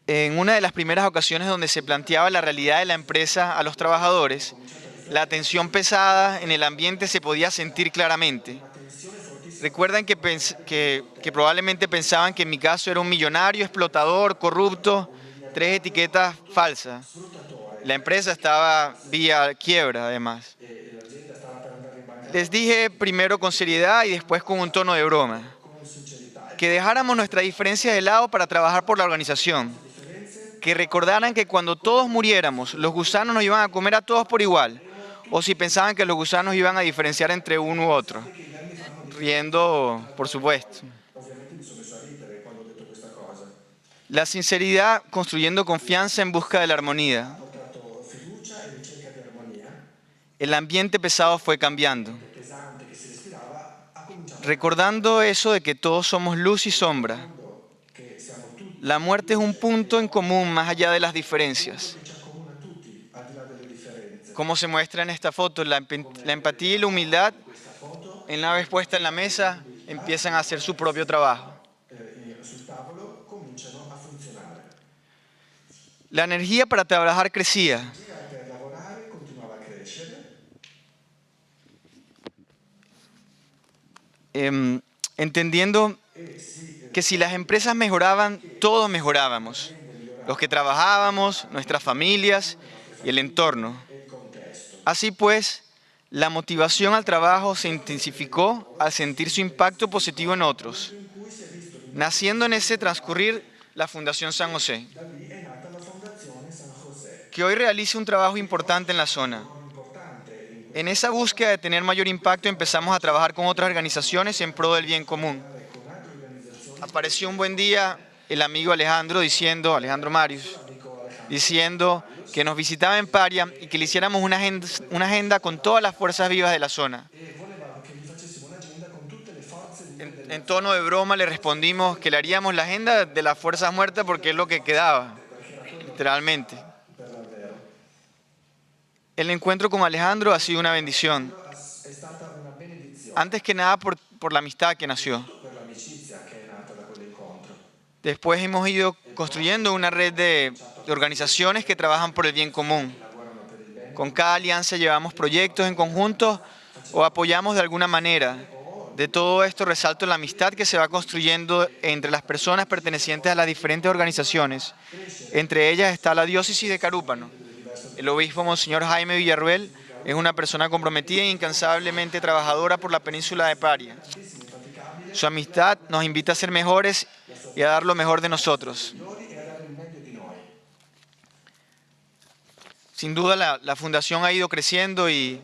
En una de las primeras ocasiones donde se planteaba la realidad de la empresa a los trabajadores, la tensión pesada en el ambiente se podía sentir claramente. Recuerdan que probablemente pensaban que en mi caso era un millonario, explotador, corrupto, 3 etiquetas falsas. La empresa estaba vía quiebra, además. Les dije primero con seriedad y después con un tono de broma que dejáramos nuestra diferencia de lado para trabajar por la organización. Que recordaran que cuando todos muriéramos, los gusanos nos iban a comer a todos por igual. O si pensaban que los gusanos iban a diferenciar entre uno u otro. Riendo, por supuesto. La sinceridad construyendo confianza en busca de la armonía. El ambiente pesado fue cambiando. Recordando eso de que todos somos luz y sombra. La muerte es un punto en común más allá de las diferencias. Como se muestra en esta foto, la empatía y la humildad, una vez puesta en la mesa, empiezan a hacer su propio trabajo. La energía para trabajar crecía. Entendiendo que si las empresas mejoraban, todos mejorábamos. Los que trabajábamos, nuestras familias y el entorno. Así pues, la motivación al trabajo se intensificó al sentir su impacto positivo en otros, naciendo en ese transcurrir la Fundación San José, que hoy realiza un trabajo importante en la zona. En esa búsqueda de tener mayor impacto empezamos a trabajar con otras organizaciones en pro del bien común. Apareció un buen día el amigo Alejandro Marius, diciendo que nos visitaba en Paria y que le hiciéramos una agenda con todas las fuerzas vivas de la zona. En tono de broma le respondimos que le haríamos la agenda de las fuerzas muertas porque es lo que quedaba, literalmente. El encuentro con Alejandro ha sido una bendición. Antes que nada por la amistad que nació. Después hemos ido construyendo una red de organizaciones que trabajan por el bien común. Con cada alianza llevamos proyectos en conjunto o apoyamos de alguna manera. De todo esto resalto la amistad que se va construyendo entre las personas pertenecientes a las diferentes organizaciones. Entre ellas está la diócesis de Carúpano. El obispo Monseñor Jaime Villarruel es una persona comprometida e incansablemente trabajadora por la península de Paria. Su amistad nos invita a ser mejores y a dar lo mejor de nosotros. Sin duda la fundación ha ido creciendo y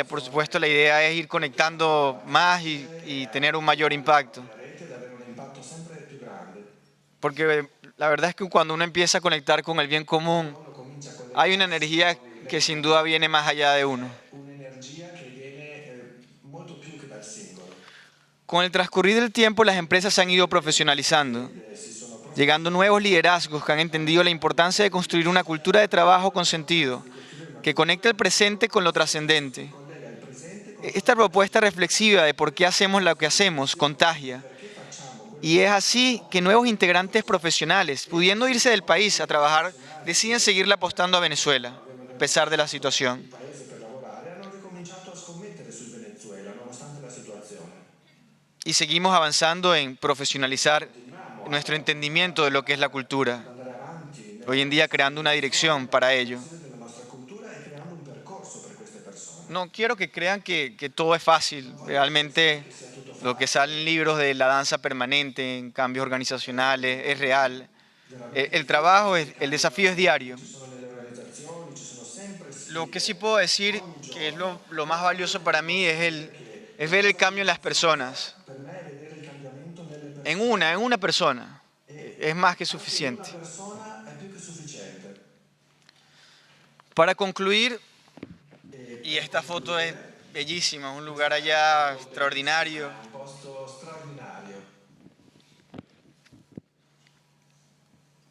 por supuesto la idea es ir conectando más y tener un mayor impacto. Porque la verdad es que cuando uno empieza a conectar con el bien común, hay una energía que sin duda viene más allá de uno. Con el transcurrir del tiempo, las empresas se han ido profesionalizando, llegando nuevos liderazgos que han entendido la importancia de construir una cultura de trabajo con sentido, que conecta el presente con lo trascendente. Esta propuesta reflexiva de por qué hacemos lo que hacemos contagia. Y es así que nuevos integrantes profesionales, pudiendo irse del país a trabajar, deciden seguirle apostando a Venezuela, a pesar de la situación. Y seguimos avanzando en profesionalizar nuestro entendimiento de lo que es la cultura. Hoy en día creando una dirección para ello. No quiero que crean que todo es fácil. Realmente lo que sale en libros de la danza permanente, en cambios organizacionales, es real. El trabajo, el desafío es diario. Lo que sí puedo decir que es lo más valioso para mí es ver el cambio en las personas. En una persona. Es más que suficiente. Para concluir, y esta foto es bellísima, un lugar allá extraordinario.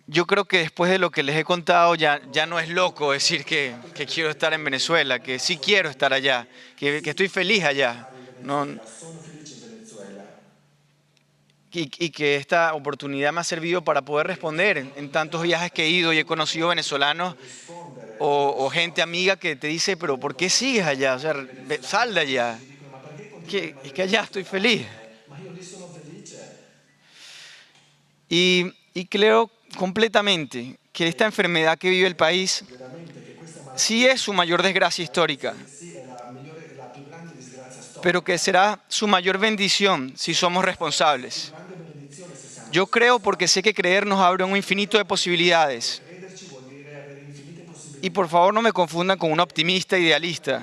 Yo creo que después de lo que les he contado ya no es loco decir que quiero estar en Venezuela, que sí quiero estar allá, que estoy feliz allá. Y que esta oportunidad me ha servido para poder responder en tantos viajes que he ido y he conocido venezolanos o gente amiga que te dice, pero ¿por qué sigues allá? O sea, sal de allá. Es que allá estoy feliz. Y creo completamente que esta enfermedad que vive el país sí es su mayor desgracia histórica, pero que será su mayor bendición si somos responsables. Yo creo porque sé que creer nos abre un infinito de posibilidades. Y por favor no me confundan con un optimista idealista.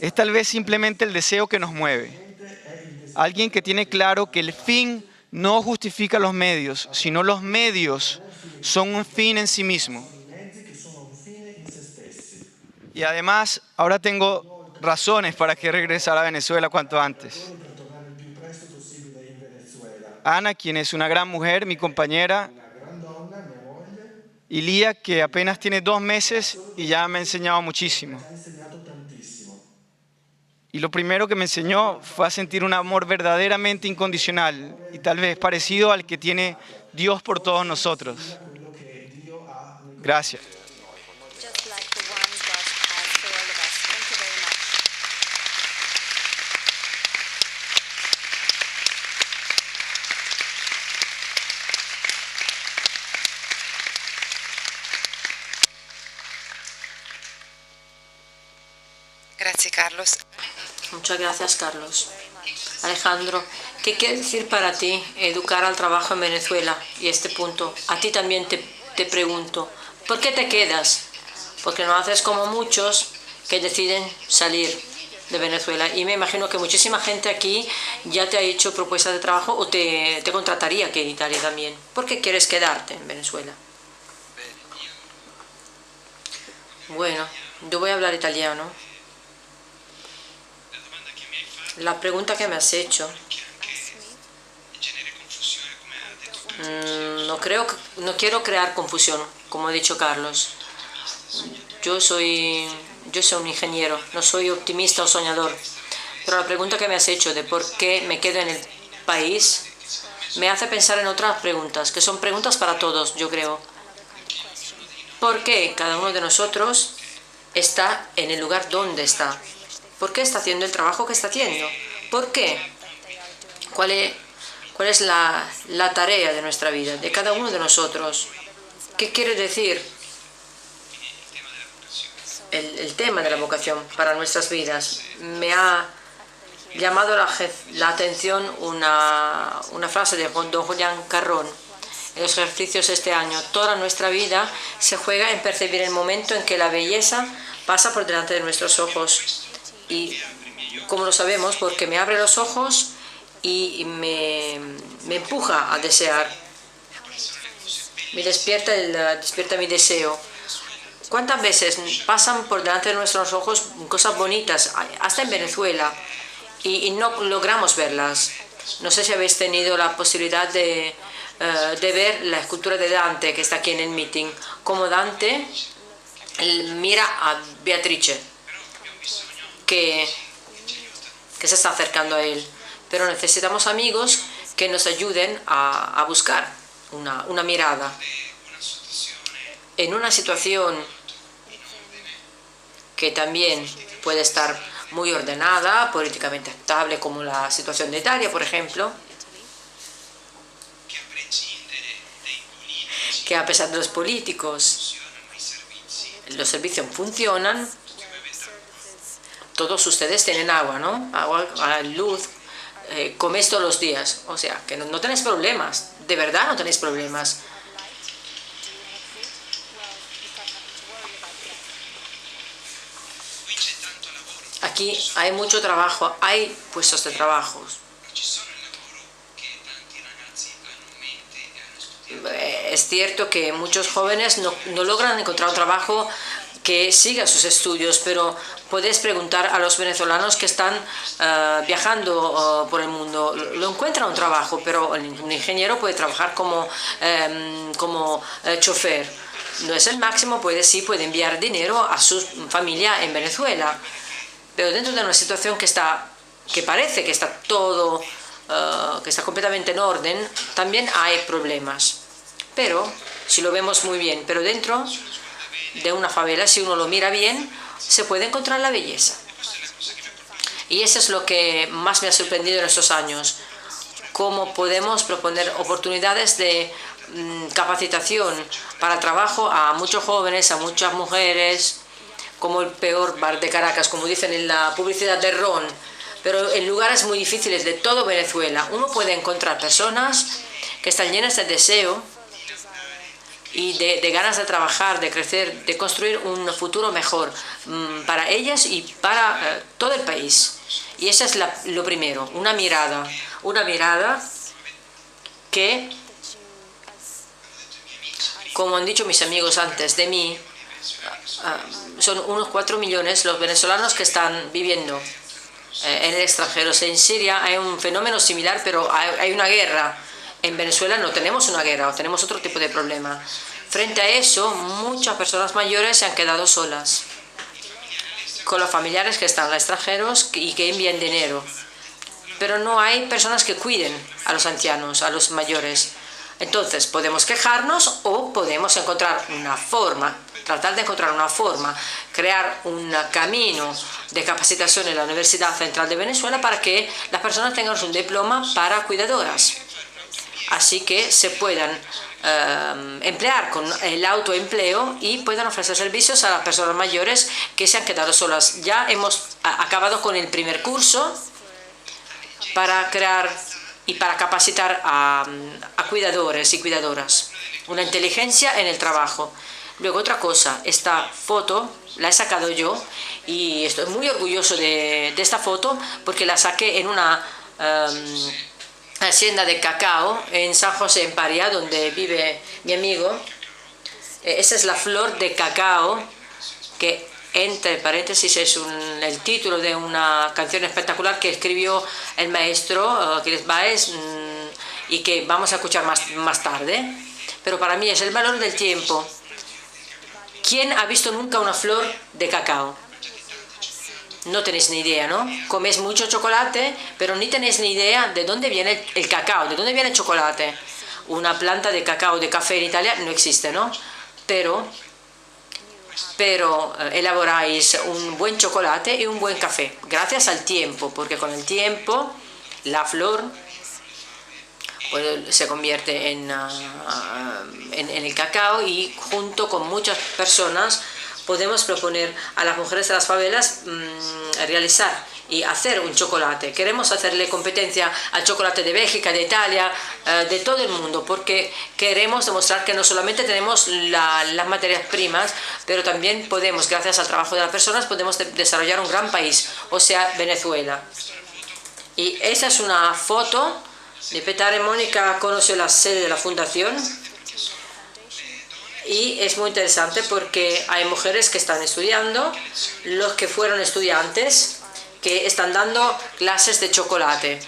Es tal vez simplemente el deseo que nos mueve. Alguien que tiene claro que el fin no justifica los medios, sino los medios son un fin en sí mismo. Y además, ahora tengo razones para que regresar a Venezuela cuanto antes. Ana, quien es una gran mujer, mi compañera, y Lía, que apenas tiene 2 meses y ya me ha enseñado muchísimo. Y lo primero que me enseñó fue a sentir un amor verdaderamente incondicional y tal vez parecido al que tiene Dios por todos nosotros. Gracias. Grazie Carlos. Muchas gracias, Carlos. Alejandro, ¿qué quiere decir para ti educar al trabajo en Venezuela? Y este punto, a ti también te pregunto, ¿por qué te quedas? Porque no haces como muchos que deciden salir de Venezuela. Y me imagino que muchísima gente aquí ya te ha hecho propuestas de trabajo o te contrataría aquí en Italia también. ¿Por qué quieres quedarte en Venezuela? Bueno, yo voy a hablar italiano. La pregunta que me has hecho, no quiero crear confusión, como ha dicho Carlos. Yo soy un ingeniero, no soy optimista o soñador. Pero la pregunta que me has hecho de por qué me quedo en el país me hace pensar en otras preguntas, que son preguntas para todos, yo creo. ¿Por qué cada uno de nosotros está en el lugar donde está? ¿Por qué está haciendo el trabajo que está haciendo? ¿Por qué? ¿Cuál es la tarea de nuestra vida, de cada uno de nosotros? ¿Qué quiere decir el tema de la vocación para nuestras vidas? Me ha llamado la atención una frase de don Julián Carrón en los ejercicios este año. Toda nuestra vida se juega en percibir el momento en que la belleza pasa por delante de nuestros ojos. Y como lo sabemos, porque me abre los ojos y me empuja a desear. Me despierta mi deseo. ¿Cuántas veces pasan por delante de nuestros ojos cosas bonitas, hasta en Venezuela, y no logramos verlas? No sé si habéis tenido la posibilidad de ver la escultura de Dante que está aquí en el meeting. Como Dante mira a Beatrice, que se está acercando a él. Pero necesitamos amigos que nos ayuden a buscar una mirada. En una situación que también puede estar muy ordenada, políticamente estable, como la situación de Italia, por ejemplo, que a pesar de los políticos, los servicios funcionan. Todos ustedes tienen agua, ¿no? Agua, luz, coméis todos los días. O sea, que no tenéis problemas. De verdad no tenéis problemas. Aquí hay mucho trabajo, hay puestos de trabajo. Es cierto que muchos jóvenes no logran encontrar un trabajo que siga sus estudios, pero podéis preguntar a los venezolanos que están viajando por el mundo. Lo encuentran un trabajo, pero un ingeniero puede trabajar como chofer. No es el máximo, puede enviar dinero a su familia en Venezuela. Pero dentro de una situación que parece que está todo, que está completamente en orden, también hay problemas. Pero, si lo vemos muy bien, pero dentro de una favela, si uno lo mira bien, se puede encontrar la belleza. Y eso es lo que más me ha sorprendido en estos años. cómo podemos proponer oportunidades de capacitación para el trabajo a muchos jóvenes, a muchas mujeres, como el peor bar de Caracas, como dicen en la publicidad de Ron, pero en lugares muy difíciles de todo Venezuela. Uno puede encontrar personas que están llenas de deseo y de ganas de trabajar, de crecer, de construir un futuro mejor para ellas y para todo el país. Y eso es lo primero, una mirada que, como han dicho mis amigos antes de mí, son unos 4 millones los venezolanos que están viviendo en el extranjero. En Siria hay un fenómeno similar, pero hay una guerra. En Venezuela no tenemos una guerra, tenemos otro tipo de problema. Frente a eso, muchas personas mayores se han quedado solas, con los familiares que están extranjeros y que envían dinero. Pero no hay personas que cuiden a los ancianos, a los mayores. Entonces, podemos quejarnos o podemos encontrar una forma, tratar de encontrar una forma, crear un camino de capacitación en la Universidad Central de Venezuela para que las personas tengan un diploma para cuidadoras. Así que se puedan emplear con el autoempleo y puedan ofrecer servicios a las personas mayores que se han quedado solas. Ya hemos acabado con el primer curso para crear y para capacitar a cuidadores y cuidadoras. Una inteligencia en el trabajo. Luego otra cosa, esta foto la he sacado yo y estoy muy orgulloso de esta foto porque la saqué en una hacienda de cacao en San José, en Paria, donde vive mi amigo. Esa es la flor de cacao, que entre paréntesis es el título de una canción espectacular que escribió el maestro Aquiles Báez y que vamos a escuchar más tarde. Pero para mí es el valor del tiempo. ¿Quién ha visto nunca una flor de cacao? No tenéis ni idea, ¿no? Coméis mucho chocolate, pero ni tenéis ni idea de dónde viene el cacao, de dónde viene el chocolate. Una planta de cacao, de café en Italia no existe, ¿no? Pero elaboráis un buen chocolate y un buen café, gracias al tiempo, porque con el tiempo la flor pues, se convierte en el cacao y junto con muchas personas podemos proponer a las mujeres de las favelas realizar y hacer un chocolate. Queremos hacerle competencia al chocolate de Bélgica, de Italia, de todo el mundo, porque queremos demostrar que no solamente tenemos las materias primas, pero también podemos, gracias al trabajo de las personas, podemos desarrollar un gran país, o sea, Venezuela. Y esta es una foto de Petare. Mónica conoció la sede de la fundación. Y es muy interesante porque hay mujeres que están estudiando, los que fueron estudiantes, que están dando clases de chocolate.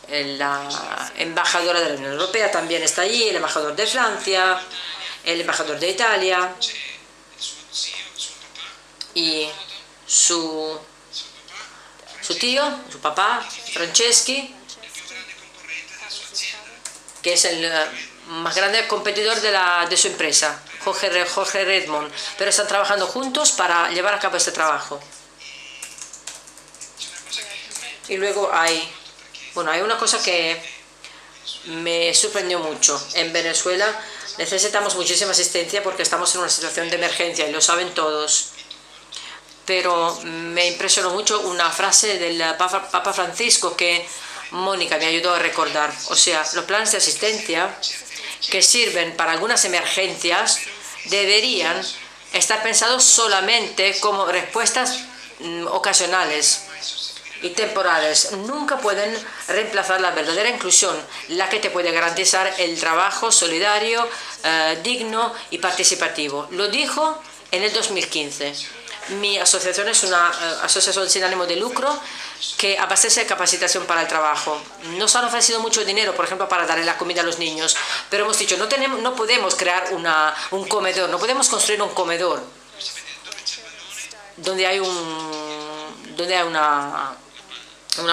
La embajadora de la Unión Europea también está allí, el embajador de Francia, el embajador de Italia y su tío, su papá, Franceschi, que es el más grande competidor de su empresa, Jorge Redmond, pero están trabajando juntos para llevar a cabo este trabajo. Y luego hay una cosa que me sorprendió mucho. En Venezuela necesitamos muchísima asistencia porque estamos en una situación de emergencia y lo saben todos. Pero me impresionó mucho una frase del Papa Francisco que Mónica me ayudó a recordar. O sea, los planes de asistencia que sirven para algunas emergencias deberían estar pensados solamente como respuestas ocasionales y temporales. Nunca pueden reemplazar la verdadera inclusión, la que te puede garantizar el trabajo solidario, digno y participativo. Lo dijo en el 2015. Mi asociación es una asociación sin ánimo de lucro que abastece de capacitación para el trabajo. Nos han ofrecido mucho dinero, por ejemplo, para darle la comida a los niños, pero hemos dicho, no podemos crear un comedor, no podemos construir un comedor donde hay una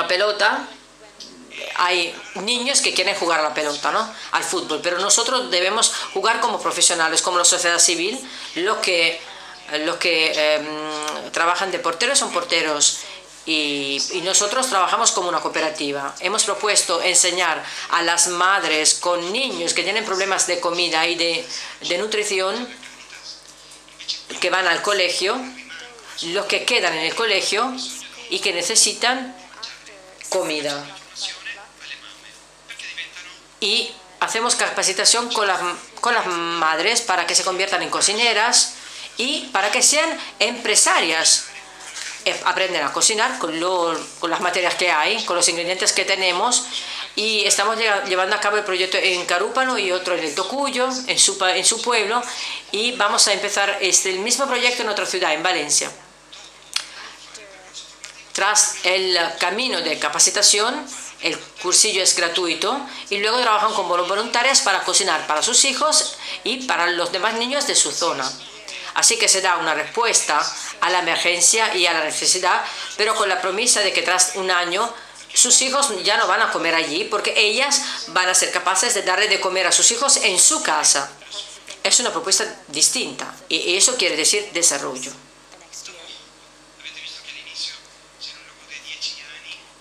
pelota. Hay niños que quieren jugar a la pelota, ¿no? Al fútbol, pero nosotros debemos jugar como profesionales, como la sociedad civil. Los que trabajan de porteros son porteros y nosotros trabajamos como una cooperativa. Hemos propuesto enseñar a las madres con niños que tienen problemas de comida y de nutrición, que van al colegio, los que quedan en el colegio y que necesitan comida. Y hacemos capacitación con las madres para que se conviertan en cocineras y para que sean empresarias. Aprenden a cocinar con las materias que hay, con los ingredientes que tenemos, y estamos llevando a cabo el proyecto en Carúpano y otro en el Tocuyo, en su pueblo, y vamos a empezar el mismo proyecto en otra ciudad, en Valencia. Tras el camino de capacitación, el cursillo es gratuito y luego trabajan como voluntarias para cocinar para sus hijos y para los demás niños de su zona. Así que se da una respuesta a la emergencia y a la necesidad, pero con la promesa de que tras un año sus hijos ya no van a comer allí, porque ellas van a ser capaces de darle de comer a sus hijos en su casa. Es una propuesta distinta y eso quiere decir desarrollo.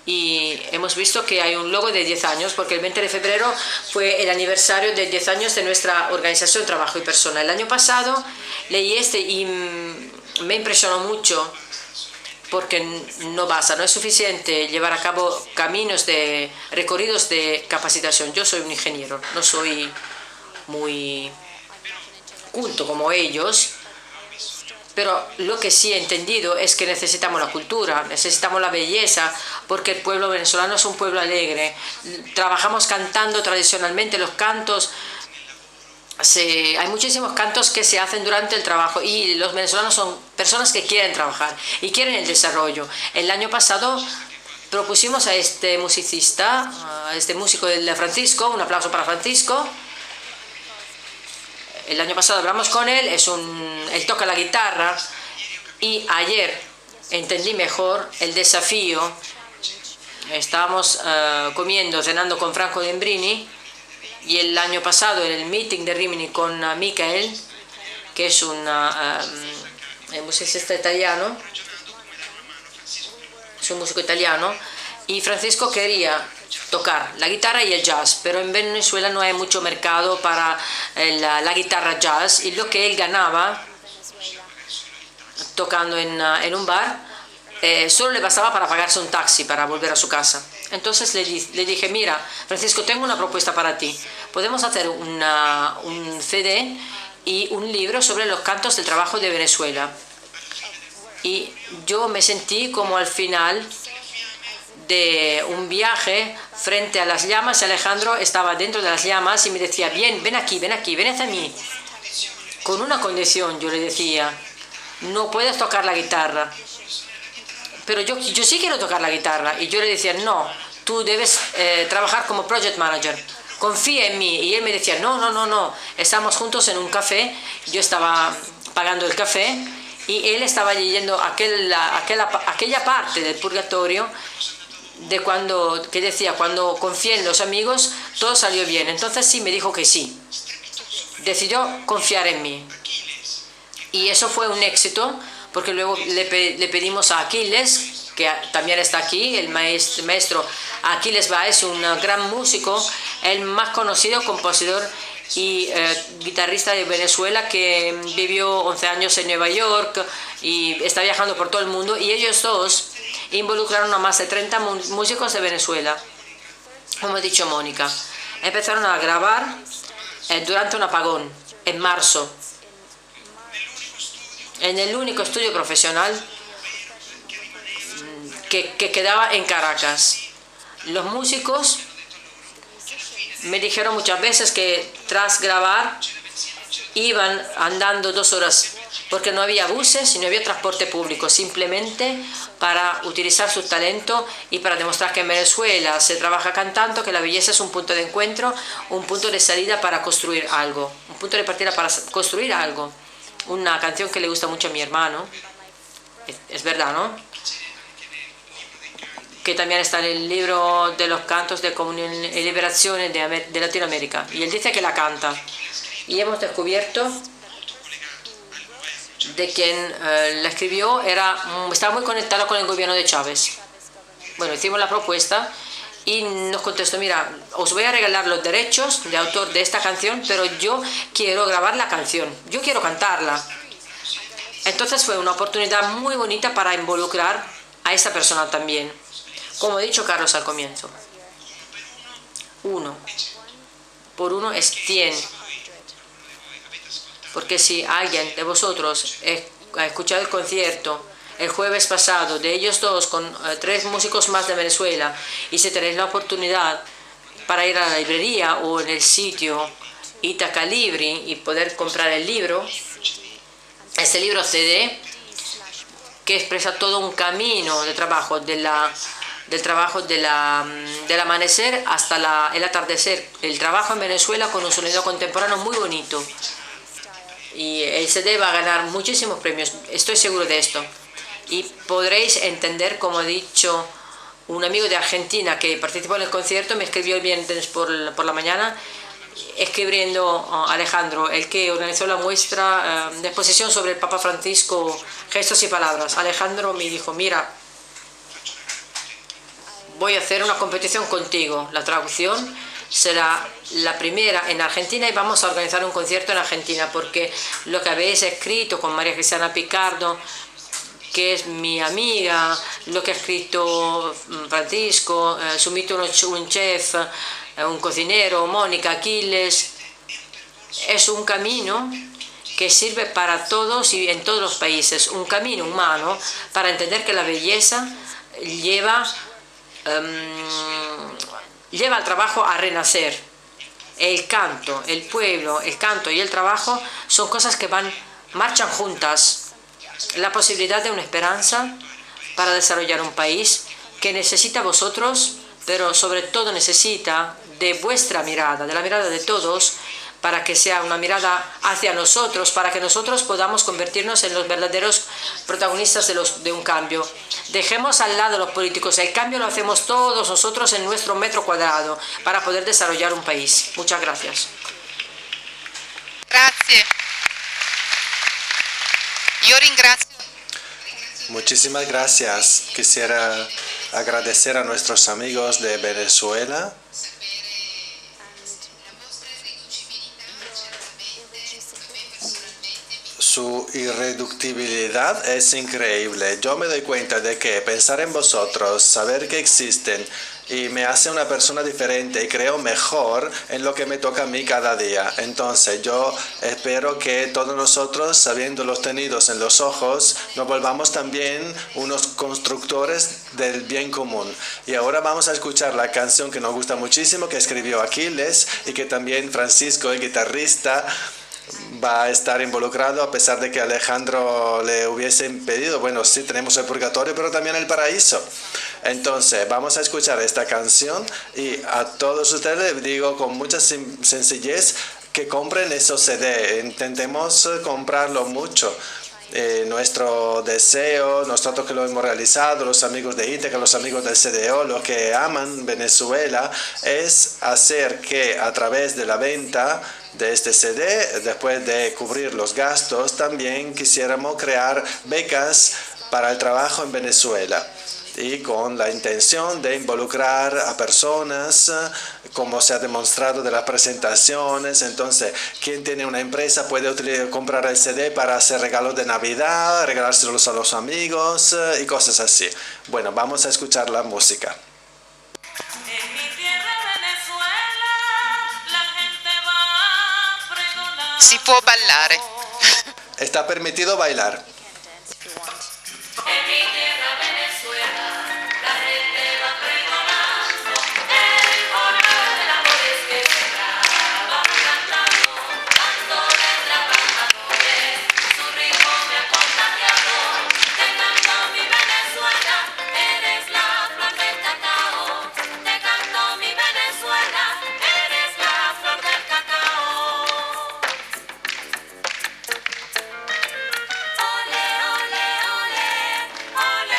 Y hemos visto que hay un logo de 10 años, porque el 20 de febrero fue el aniversario de 10 años de nuestra organización Trabajo y Persona. El año pasado leí y me impresionó mucho, porque no basta, no es suficiente llevar a cabo recorridos de capacitación. Yo soy un ingeniero, no soy muy culto como ellos, pero lo que sí he entendido es que necesitamos la cultura, necesitamos la belleza, porque el pueblo venezolano es un pueblo alegre. Trabajamos cantando tradicionalmente los cantos. Hay muchísimos cantos que se hacen durante el trabajo y los venezolanos son personas que quieren trabajar y quieren el desarrollo. El año pasado propusimos a este musicista, a este músico de Francisco, un aplauso para Francisco. El año pasado hablamos con él, él toca la guitarra, y ayer entendí mejor el desafío. Estábamos cenando con Franco Dembrini, y el año pasado en el meeting de Rimini con Michael, que es un musicista italiano, es un músico italiano, y Francisco quería tocar la guitarra y el jazz, pero en Venezuela no hay mucho mercado para la guitarra jazz, y lo que él ganaba tocando en un bar solo le bastaba para pagarse un taxi para volver a su casa. Entonces le dije: mira, Francisco, tengo una propuesta para ti. Podemos hacer un CD y un libro sobre los cantos del trabajo de Venezuela. Y yo me sentí como al final de un viaje frente a las llamas. Alejandro estaba dentro de las llamas y me decía: ven aquí, ven hacia mí. Con una condición, yo le decía: no puedes tocar la guitarra. Pero yo sí quiero tocar la guitarra. Y yo le decía: no, tú debes trabajar como project manager. Confía en mí. Y él me decía: no. Estábamos juntos en un café. Yo estaba pagando el café y él estaba leyendo aquella parte del purgatorio que decía: cuando confié en los amigos, todo salió bien. Entonces sí, me dijo que sí. Decidió confiar en mí. Y eso fue un éxito, porque luego le pedimos a Aquiles, que también está aquí, el maestro Aquiles Báez, un gran músico, el más conocido compositor y guitarrista de Venezuela, que vivió 11 años en Nueva York y está viajando por todo el mundo, y ellos dos involucraron a más de 30 músicos de Venezuela. Como ha dicho Mónica, empezaron a grabar durante un apagón, en marzo, en el único estudio profesional que quedaba en Caracas. Los músicos me dijeron muchas veces que tras grabar iban andando 2 horas, porque no había buses y no había transporte público, simplemente para utilizar su talento y para demostrar que en Venezuela se trabaja cantando, que la belleza es un punto de encuentro, un punto de salida para construir algo, un punto de partida para construir algo. Una canción que le gusta mucho a mi hermano, es verdad, ¿no? Que también está en el libro de los cantos de comunión y liberación de Latinoamérica. Y él dice que la canta. Y hemos descubierto de quien la escribió estaba muy conectado con el gobierno de Chávez. Bueno, hicimos la propuesta y nos contestó, mira, os voy a regalar los derechos de autor de esta canción, pero yo quiero grabar la canción, yo quiero cantarla. Entonces fue una oportunidad muy bonita para involucrar a esta persona también. Como ha dicho Carlos al comienzo, 1 por 1 es 100. Porque si alguien de vosotros ha escuchado el concierto el jueves pasado de ellos dos con 3 músicos más de Venezuela, y si tenéis la oportunidad para ir a la librería o en el sitio Ítaca Libri y poder comprar el libro, este libro CD, que expresa todo un camino de trabajo del amanecer hasta el atardecer, el trabajo en Venezuela con un sonido contemporáneo muy bonito. Y el CD va a ganar muchísimos premios, estoy seguro de esto. Y podréis entender, como ha dicho un amigo de Argentina que participó en el concierto, me escribió el viernes por la mañana, escribiendo Alejandro, el que organizó la muestra de exposición sobre el Papa Francisco, gestos y palabras. Alejandro me dijo, mira, voy a hacer una competición contigo, la traducción será la primera en Argentina y vamos a organizar un concierto en Argentina, porque lo que habéis escrito con María Cristiana Picardo, que es mi amiga, lo que ha escrito Francisco, Sumito, un chef, un cocinero, Mónica, Aquiles, es un camino que sirve para todos y en todos los países, un camino humano para entender que la belleza lleva al trabajo a renacer. El canto, el pueblo, el canto y el trabajo son cosas que marchan juntas. La posibilidad de una esperanza para desarrollar un país que necesita a vosotros, pero sobre todo necesita de vuestra mirada, de la mirada de todos, para que sea una mirada hacia nosotros, para que nosotros podamos convertirnos en los verdaderos protagonistas de un cambio. Dejemos al lado los políticos, el cambio lo hacemos todos nosotros en nuestro metro cuadrado para poder desarrollar un país. Muchas gracias. Grazie. Yo ringrazio. Muchísimas gracias. Quisiera agradecer a nuestros amigos de Venezuela. Su irreductibilidad es increíble. Yo me doy cuenta de que pensar en vosotros, saber que existen, y me hace una persona diferente y creo mejor en lo que me toca a mí cada día. Entonces yo espero que todos nosotros, sabiéndolos tenidos en los ojos, nos volvamos también unos constructores del bien común. Y ahora vamos a escuchar la canción que nos gusta muchísimo, que escribió Aquiles y que también Francisco, el guitarrista, va a estar involucrado, a pesar de que Alejandro le hubiese impedido. Bueno, sí, tenemos el purgatorio, pero también el paraíso. Entonces, vamos a escuchar esta canción y a todos ustedes les digo con mucha sencillez que compren esos CD. Intentemos comprarlo mucho. Nuestro deseo, nosotros que lo hemos realizado, los amigos de Ítaca, los amigos del CDO, los que aman Venezuela, es hacer que a través de la venta de este CD, después de cubrir los gastos, también quisiéramos crear becas para el trabajo en Venezuela, y con la intención de involucrar a personas, como se ha demostrado de las presentaciones. Entonces, quien tiene una empresa puede comprar el CD para hacer regalos de Navidad, regalárselos a los amigos y cosas así. Bueno, vamos a escuchar la música. En mi tierra Venezuela, la gente va a pregonar. Si può ballare. Está permitido bailar. En mi tierra Venezuela, la gente va pregonando el jornal de labores que se traba cantando, dándole trabajadores, su ritmo me ha contagiado. Te canto mi Venezuela, eres la flor del cacao. Te canto mi Venezuela, eres la flor del cacao. Ole, ole, ole, ole.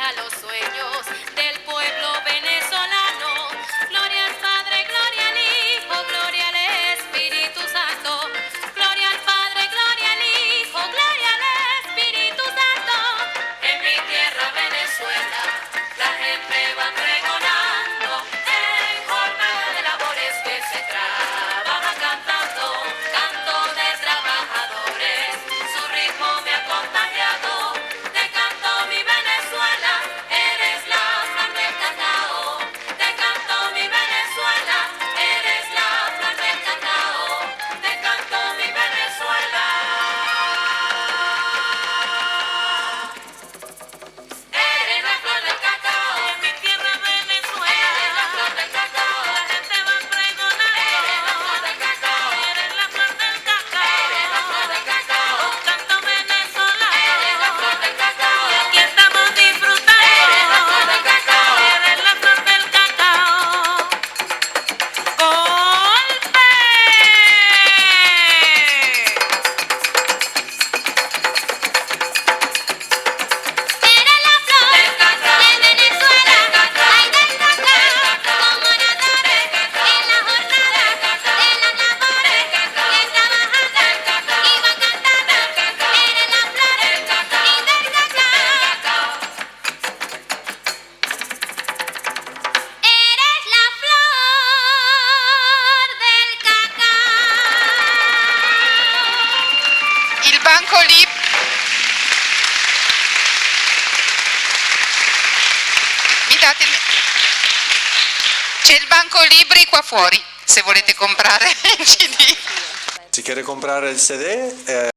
para los sueños del pueblo venezolano. Gloria al Padre, gloria al Hijo, gloria al Espíritu Santo. Gloria al Padre, gloria al Hijo, gloria al Espíritu Santo. En mi tierra Venezuela, la gente va pregonando en jornada de labores que se trabaja cantando, canto de trabajadores, su ritmo me ha contagiado. Te canto mi Venezuela, eres la flor del cacao. Te canto mi Venezuela, eres la flor del cacao. Te canto mi Venezuela. Eres la flor del cacao, en mi tierra Venezuela. Eres la flor del cacao, la gente va pregonando. Eres la flor del cacao, eres la flor del cacao. Eres la flor del cacao, un canto venezolano. Eres la flor del cacao, y aquí estamos disfrutando. Eres la flor del cacao, eres la flor del cacao. ¡Golpe! Eres la flor de Venezuela, ay del cacao, como nadadores en la jornada de las labores que trabajando y van cantando. Eres la flor y del cacao. Eres la flor del cacao. Il banco lì. Mi date il... C'è il banco libri qua fuori, se volete comprare il CD. Si quiere comprar el CD,